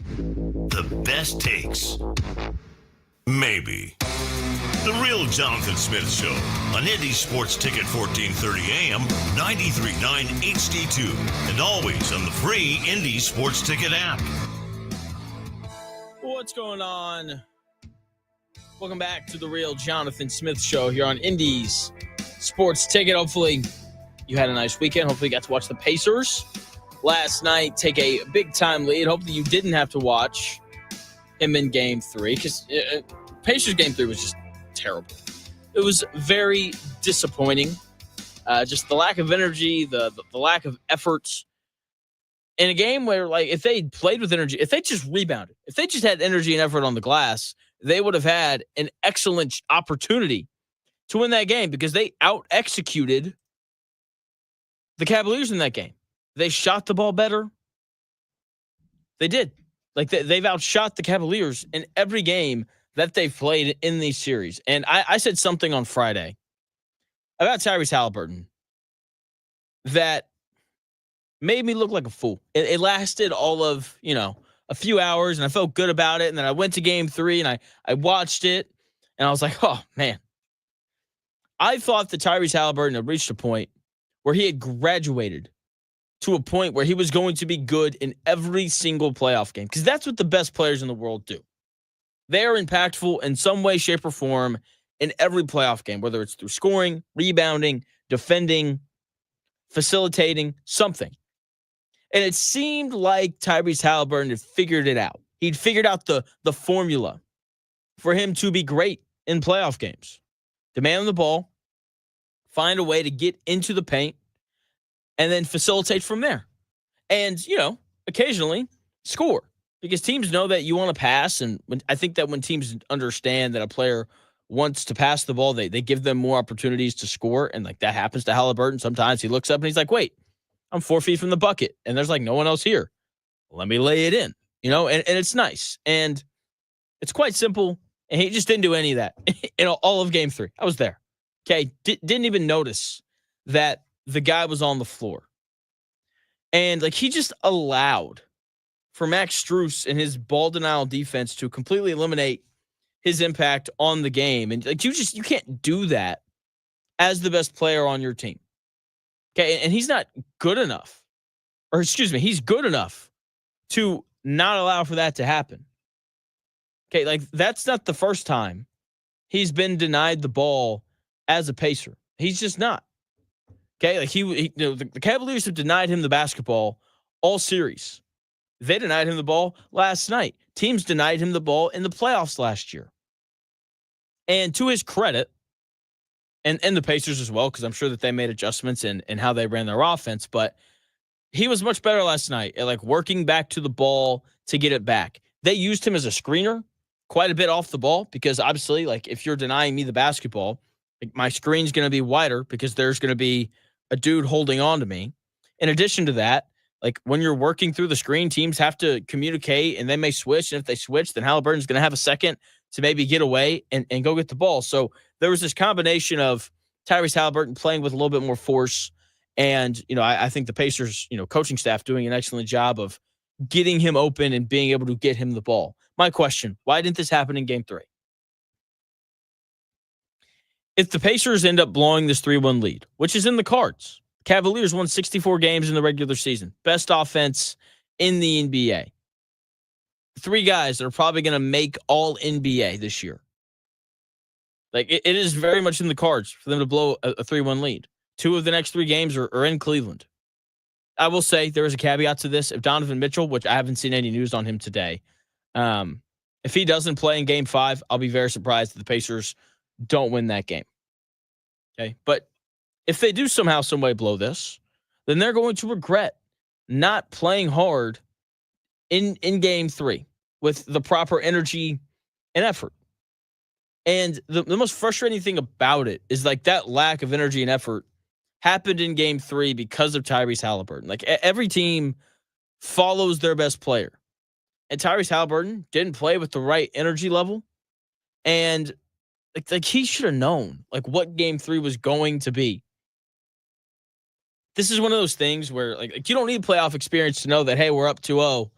The best takes. Maybe. The Real Jonathan Smith Show on Indy Sports Ticket 1430 AM, 93.9 HD2, and always on the free Indy Sports Ticket app. What's going on? Welcome back to the Real Jonathan Smith Show here on Indy's Sports Ticket. Hopefully you had a nice weekend. Hopefully you got to watch the Pacers last night take a big-time lead. Hopefully you didn't have to watch him in Game 3 because Pacers Game 3 was just terrible. It was very disappointing. Just the lack of energy, the lack of effort in a game where, like, if they played with energy, if they just rebounded, if they just had energy and effort on the glass, they would have had an excellent opportunity to win that game because they out-executed the Cavaliers in that game. They shot the ball better. They did. Like, they've outshot the Cavaliers in every game that they've played in these series. And I said something on Friday about Tyrese Haliburton that made me look like a fool. It lasted all of, a few hours, and I felt good about it. And then I went to Game 3, and I watched it, and I was like, oh, man. I thought that Tyrese Haliburton had reached a point where he had graduated to a point where he was going to be good in every single playoff game, because that's what the best players in the world do. They are impactful in some way, shape, or form in every playoff game, whether it's through scoring, rebounding, defending, facilitating, something. And it seemed like Tyrese Haliburton had figured it out. He'd figured out the formula for him to be great in playoff games. Demand the ball, find a way to get into the paint, and then facilitate from there. And, occasionally score. Because teams know that you want to pass, and I think that when teams understand that a player wants to pass the ball, they give them more opportunities to score, and like that happens to Haliburton. Sometimes he looks up and he's like, wait, I'm 4 feet from the bucket, and there's like no one else here. Let me lay it in, and it's nice. And it's quite simple, and he just didn't do any of that in all of Game 3. I was there. Okay, didn't even notice that the guy was on the floor. And like he just allowed for Max Strus and his ball denial defense to completely eliminate his impact on the game. And like you can't do that as the best player on your team. Okay, and he's not good enough. Or excuse me, he's good enough to not allow for that to happen. Okay, like that's not the first time he's been denied the ball as a Pacer. He's just not. Okay, like the Cavaliers have denied him the basketball all series. They denied him the ball last night. Teams denied him the ball in the playoffs last year. And to his credit, and the Pacers as well, because I'm sure that they made adjustments in how they ran their offense, but he was much better last night at like working back to the ball to get it back. They used him as a screener quite a bit off the ball because obviously, like if you're denying me the basketball, like, my screen's going to be wider because there's going to be a dude holding on to me. In addition to that, like when you're working through the screen, teams have to communicate and they may switch. And if they switch, then Haliburton's going to have a second to maybe get away and go get the ball. So there was this combination of Tyrese Haliburton playing with a little bit more force. And, I think the Pacers, coaching staff doing an excellent job of getting him open and being able to get him the ball. My question, why didn't this happen in Game 3? If the Pacers end up blowing this 3-1 lead, which is in the cards, Cavaliers won 64 games in the regular season. Best offense in the NBA. 3 guys that are probably going to make all NBA this year. Like, it is very much in the cards for them to blow a 3-1 lead. 2 of the next 3 games are in Cleveland. I will say there is a caveat to this. If Donovan Mitchell, which I haven't seen any news on him today, if he doesn't play in Game 5, I'll be very surprised if the Pacers don't win that game. Okay, but if they do somehow, some way blow this, then they're going to regret not playing hard in Game 3 with the proper energy and effort. And the most frustrating thing about it is like that lack of energy and effort happened in Game 3 because of Tyrese Haliburton. Like every team follows their best player. And Tyrese Haliburton didn't play with the right energy level. And like he should have known like what Game 3 was going to be. This is one of those things where like you don't need playoff experience to know that, hey, we're up 2-0.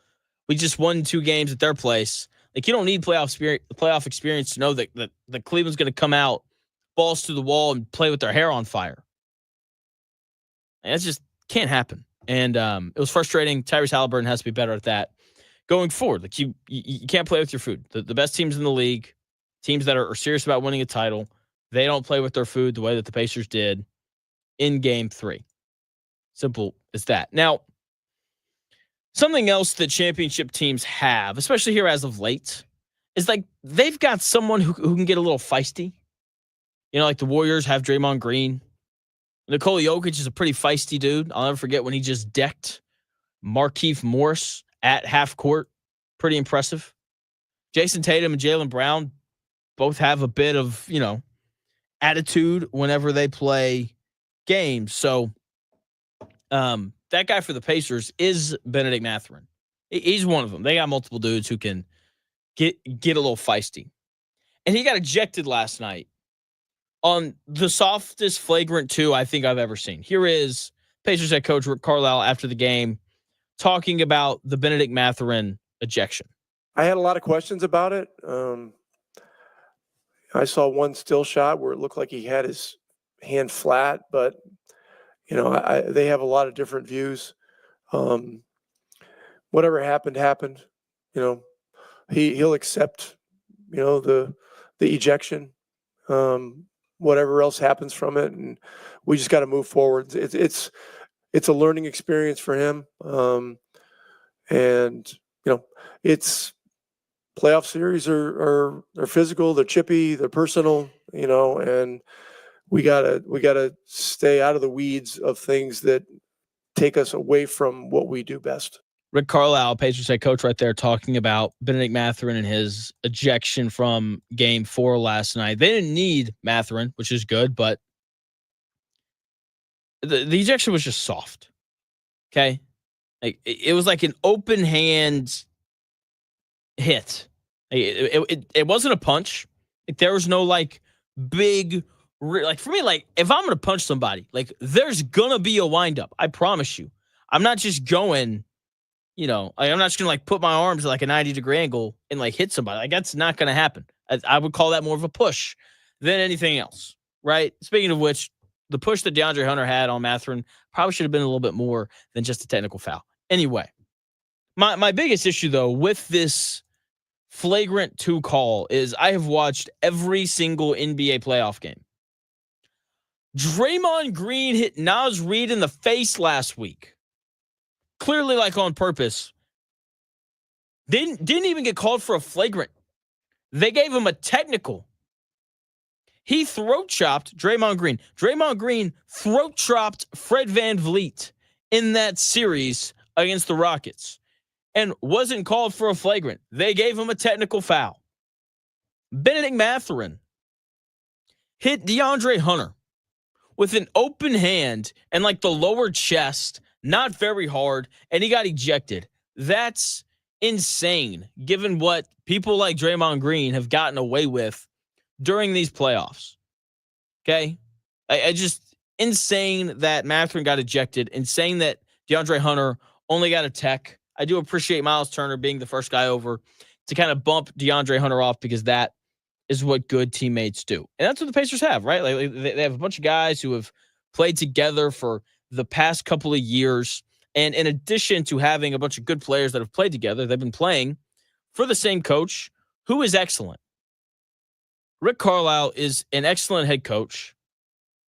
We just won 2 games at their place. Like, you don't need playoff experience to know that Cleveland's going to come out, balls to the wall, and play with their hair on fire. And that just can't happen. And it was frustrating. Tyrese Haliburton has to be better at that going forward. Like, you can't play with your food. The best teams in the league, teams that are serious about winning a title, they don't play with their food the way that the Pacers did in Game 3. Simple as that. Now, something else that championship teams have, especially here as of late, is like they've got someone who can get a little feisty. You know, like the Warriors have Draymond Green. Nikola Jokic is a pretty feisty dude. I'll never forget when he just decked Markieff Morris at half court. Pretty impressive. Jason Tatum and Jaylen Brown both have a bit of, attitude whenever they play games. So that guy for the Pacers is Benedict Mathurin. He's one of them. They got multiple dudes who can get a little feisty. And he got ejected last night on the softest flagrant 2 I think I've ever seen. Here is Pacers head coach Rick Carlisle after the game talking about the Benedict Mathurin ejection. I had a lot of questions about it. I saw one still shot where it looked like he had his hand flat, but they have a lot of different views. Whatever happened. He'll accept, the ejection. Whatever else happens from it, and we just got to move forward. It's a learning experience for him, and it's playoff series are physical, they're chippy, they're personal, and we gotta stay out of the weeds of things that take us away from what we do best. Rick Carlisle, Pacers head coach, right there talking about Benedict Mathurin and his ejection from Game 4 last night. They didn't need Mathurin, which is good, but the ejection was just soft. Okay, it was like an open hand hit. It wasn't a punch. There was no big. For me, if I'm gonna punch somebody, there's gonna be a windup. I promise you. I'm not just going. I'm not just going to put my arms at a 90-degree angle and hit somebody. That's not going to happen. I would call that more of a push than anything else, right? Speaking of which, the push that DeAndre Hunter had on Mathurin probably should have been a little bit more than just a technical foul. Anyway, my biggest issue, though, with this flagrant 2 call is I have watched every single NBA playoff game. Draymond Green hit Naz Reid in the face last week. Clearly, on purpose. Didn't even get called for a flagrant. They gave him a technical. He throat chopped Draymond Green. Draymond Green throat chopped Fred VanVleet in that series against the Rockets and wasn't called for a flagrant. They gave him a technical foul. Benedict Mathurin hit DeAndre Hunter with an open hand and the lower chest. Not very hard, and he got ejected. That's insane, given what people like Draymond Green have gotten away with during these playoffs. Okay? I just insane that Mathurin got ejected, insane that DeAndre Hunter only got a tech. I do appreciate Miles Turner being the first guy over to kind of bump DeAndre Hunter off because that is what good teammates do. And that's what the Pacers have, right? They have a bunch of guys who have played together for the past couple of years. And in addition to having a bunch of good players that have played together, they've been playing for the same coach who is excellent. Rick Carlisle is an excellent head coach.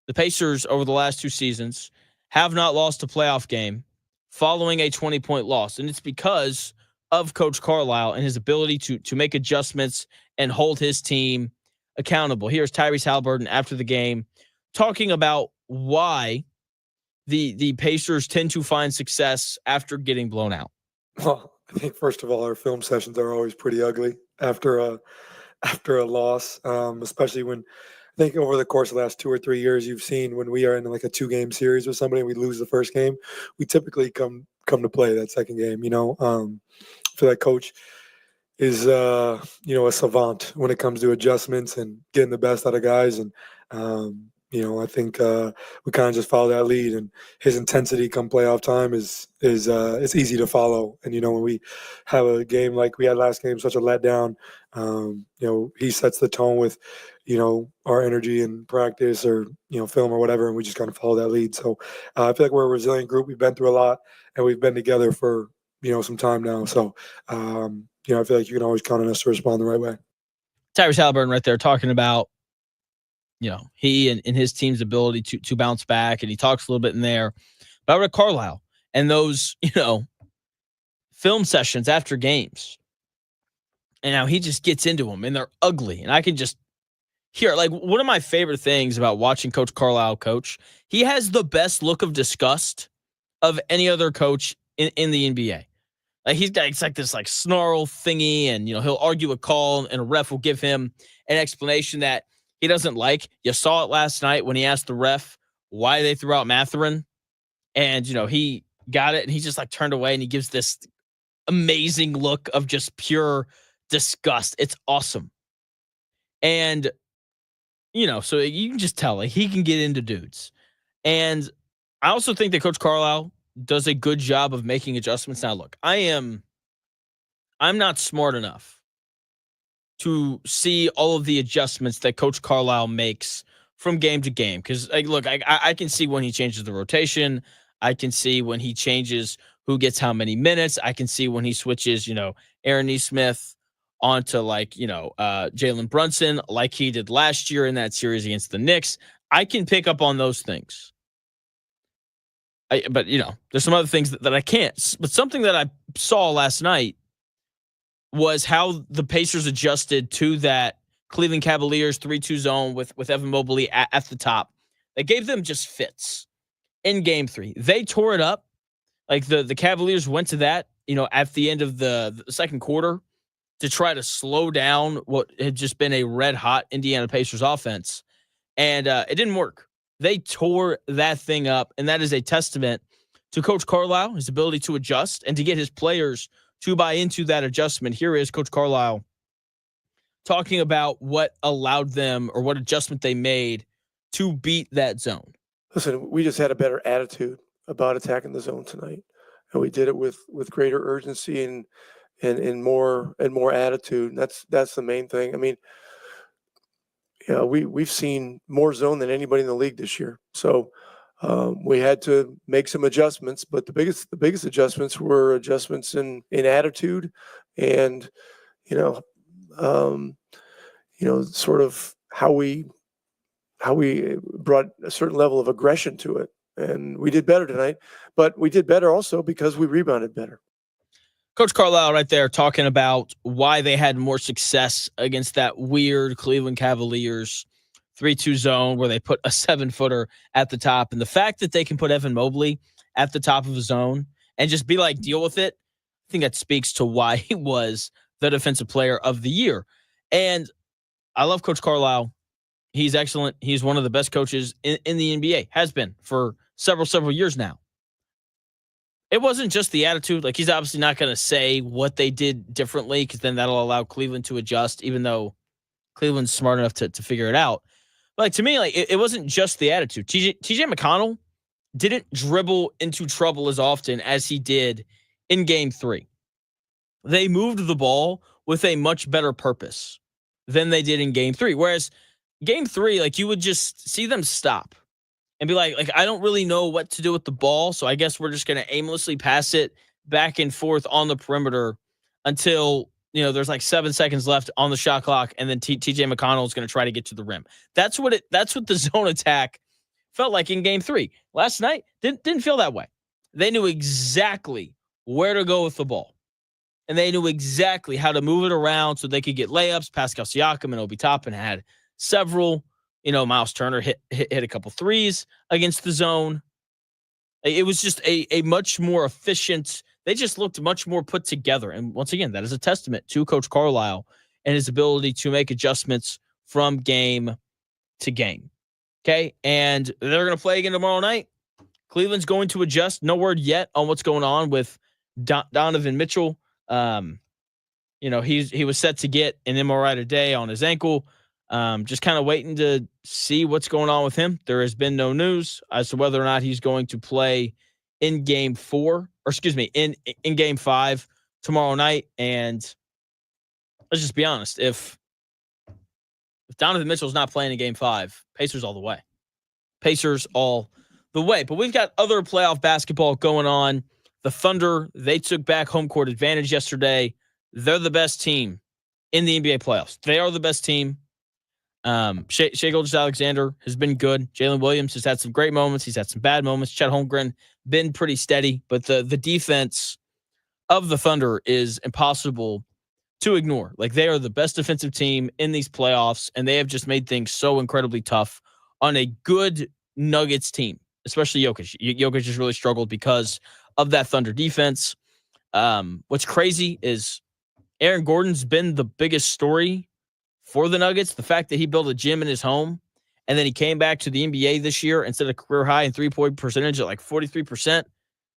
The Pacers over the last 2 seasons have not lost a playoff game following a 20-point loss. And it's because of Coach Carlisle and his ability to make adjustments and hold his team accountable. Here's Tyrese Haliburton after the game talking about why the Pacers tend to find success after getting blown out. Well, I think first of all, our film sessions are always pretty ugly after a loss, especially when I think over the course of the last 2 or 3 years, you've seen when we are in a 2-game series with somebody and we lose the first game, we typically come to play that second game. I feel like Coach is a savant when it comes to adjustments and getting the best out of guys, and I think we kind of just follow that lead, and his intensity come playoff time is it's easy to follow. And when we have a game like we had last game, such a letdown, he sets the tone with our energy in practice or film or whatever, and we just kind of follow that lead. So I feel like we're a resilient group. We've been through a lot, and we've been together for some time now. So I feel like you can always count on us to respond the right way. Tyrese Haliburton right there talking about he and his team's ability to bounce back. And he talks a little bit in there about Rick Carlisle and those, film sessions after games. And now he just gets into them and they're ugly. And I can just hear, like, one of my favorite things about watching Coach Carlisle coach, he has the best look of disgust of any other coach in the NBA. Like, he's got, it's like this like snarl thingy, and he'll argue a call and a ref will give him an explanation that he doesn't like. You saw it last night when he asked the ref why they threw out Mathurin, and he got it and he just like turned away and he gives this amazing look of just pure disgust. It's awesome. And so you can just tell, like, he can get into dudes. And I also think that Coach Carlisle does a good job of making adjustments. Now, look, I'm not smart enough to see all of the adjustments that Coach Carlisle makes from game to game. Because, look, I can see when he changes the rotation. I can see when he changes who gets how many minutes. I can see when he switches, Aaron Nesmith onto, Jalen Brunson, like he did last year in that series against the Knicks. I can pick up on those things. But there's some other things that I can't. But something that I saw last night was how the Pacers adjusted to that Cleveland Cavaliers 3-2 zone with Evan Mobley at the top. They gave them just fits in game 3. They tore it up. Like the Cavaliers went to that, at the end of the second quarter to try to slow down what had just been a red hot Indiana Pacers offense. And it didn't work. They tore that thing up, and that is a testament to Coach Carlisle, his ability to adjust and to get his players to buy into that adjustment. Here is Coach Carlisle talking about what allowed them, or what adjustment they made to beat that zone. Listen, we just had a better attitude about attacking the zone tonight, and we did it with greater urgency and more attitude. That's the main thing. I mean, we've seen more zone than anybody in the league this year. So we had to make some adjustments, but the biggest adjustments were adjustments in attitude and, sort of how we brought a certain level of aggression to it. And we did better tonight, but we did better also because we rebounded better. Coach Carlisle right there talking about why they had more success against that weird Cleveland Cavaliers 3-2 zone where they put a 7-footer at the top. And the fact that they can put Evan Mobley at the top of a zone and just be like, deal with it, I think that speaks to why he was the defensive player of the year. And I love Coach Carlisle. He's excellent. He's one of the best coaches in the NBA, has been for several years now. It wasn't just the attitude. Like, he's obviously not going to say what they did differently, because then that'll allow Cleveland to adjust, even though Cleveland's smart enough to figure it out. But to me, it wasn't just the attitude. TJ McConnell didn't dribble into trouble as often as he did in game 3. They moved the ball with a much better purpose than they did in game 3. Whereas game 3, you would just see them stop and be like, I don't really know what to do with the ball, so I guess we're just going to aimlessly pass it back and forth on the perimeter until, there's 7 seconds left on the shot clock, and then TJ McConnell is going to try to get to the rim. That's what the zone attack felt like in game 3. Last night, didn't feel that way. They knew exactly where to go with the ball, and they knew exactly how to move it around so they could get layups. Pascal Siakam and Obi Toppin had several. Miles Turner hit a couple threes against the zone. It was just a much more efficient. They just looked much more put together. And once again, that is a testament to Coach Carlisle and his ability to make adjustments from game to game. Okay. And they're going to play again tomorrow night. Cleveland's going to adjust. No word yet on what's going on with Donovan Mitchell. He was set to get an MRI today on his ankle. Just kind of waiting to see what's going on with him. There has been no news as to whether or not he's going to play in game 4, or excuse me, in game 5 tomorrow night. And let's just be honest. If Donovan Mitchell's not playing in game 5, Pacers all the way. Pacers all the way. But we've got other playoff basketball going on. The Thunder, they took back home court advantage yesterday. They're the best team in the NBA playoffs. They are the best team. Shai Gilgeous-Alexander has been good. Jalen Williams has had some great moments. He's had some bad moments. Chet Holmgren been pretty steady. But the defense of the Thunder is impossible to ignore. Like, they are the best defensive team in these playoffs, and they have just made things so incredibly tough on a good Nuggets team, especially Jokic. Jokic has really struggled because of that Thunder defense. What's crazy is Aaron Gordon's been the biggest story for the Nuggets. The fact that he built a gym in his home and then he came back to the NBA this year and set a career high in 3-point percentage at like 43%.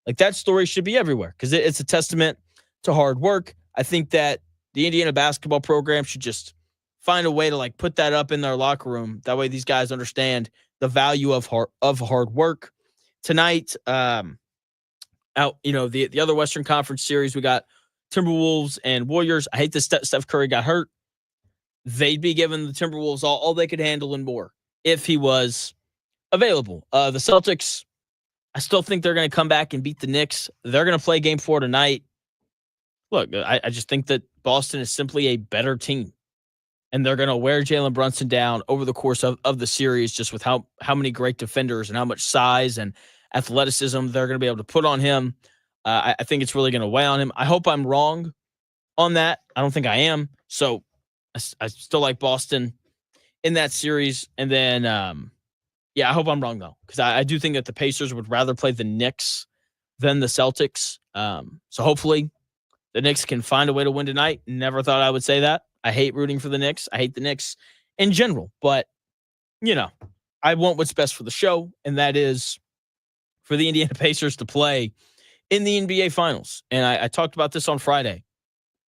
Like, that story should be everywhere because it's a testament to hard work. I think that the Indiana basketball program should just find a way to like put that up in their locker room. That way these guys understand the value of hard work. Tonight, the other Western Conference series, we got Timberwolves and Warriors. I hate that Steph Curry got hurt. They'd be giving the Timberwolves all they could handle and more if he was available. The Celtics, I still think they're going to come back and beat the Knicks. They're going to play game 4 tonight. Look, I just think that Boston is simply a better team. And they're going to wear Jalen Brunson down over the course of the series, just with how many great defenders and how much size and athleticism they're going to be able to put on him. I think it's really going to weigh on him. I hope I'm wrong on that. I don't think I am. So I still like Boston in that series. And then, I hope I'm wrong, though, because I do think that the Pacers would rather play the Knicks than the Celtics. So hopefully the Knicks can find a way to win tonight. Never thought I would say that. I hate rooting for the Knicks. I hate the Knicks in general. But, I want what's best for the show, and that is for the Indiana Pacers to play in the NBA Finals. And I talked about this on Friday.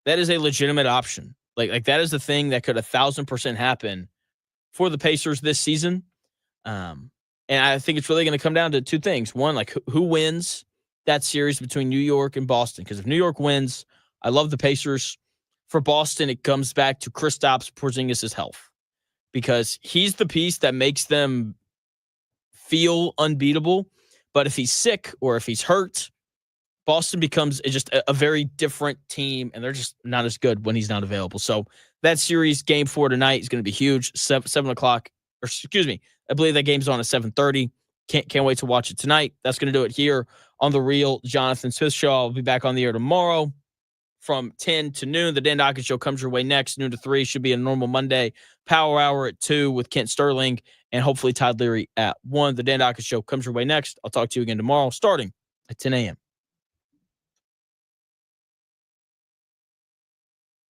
That is a legitimate option. Like that is the thing that could 1,000% happen for the Pacers this season. And I think it's really going to come down to two things. One, like who wins that series between New York and Boston? Because if New York wins, I love the Pacers. For Boston, it comes back to Kristaps Porzingis' health, because he's the piece that makes them feel unbeatable. But if he's sick or if he's hurt, Boston becomes just a very different team, and they're just not as good when he's not available. So that series, game 4 tonight, is going to be huge. 7 o'clock, or excuse me, I believe that game's on at 7:30. Can't wait to watch it tonight. That's going to do it here on the Real Jonathan Smith Show. I'll be back on the air tomorrow from 10 to noon. The Dan Dockett Show comes your way next, noon to 3. Should be a normal Monday. Power Hour at 2 with Kent Sterling and hopefully Todd Leary at 1. The Dan Dockett Show comes your way next. I'll talk to you again tomorrow starting at 10 a.m.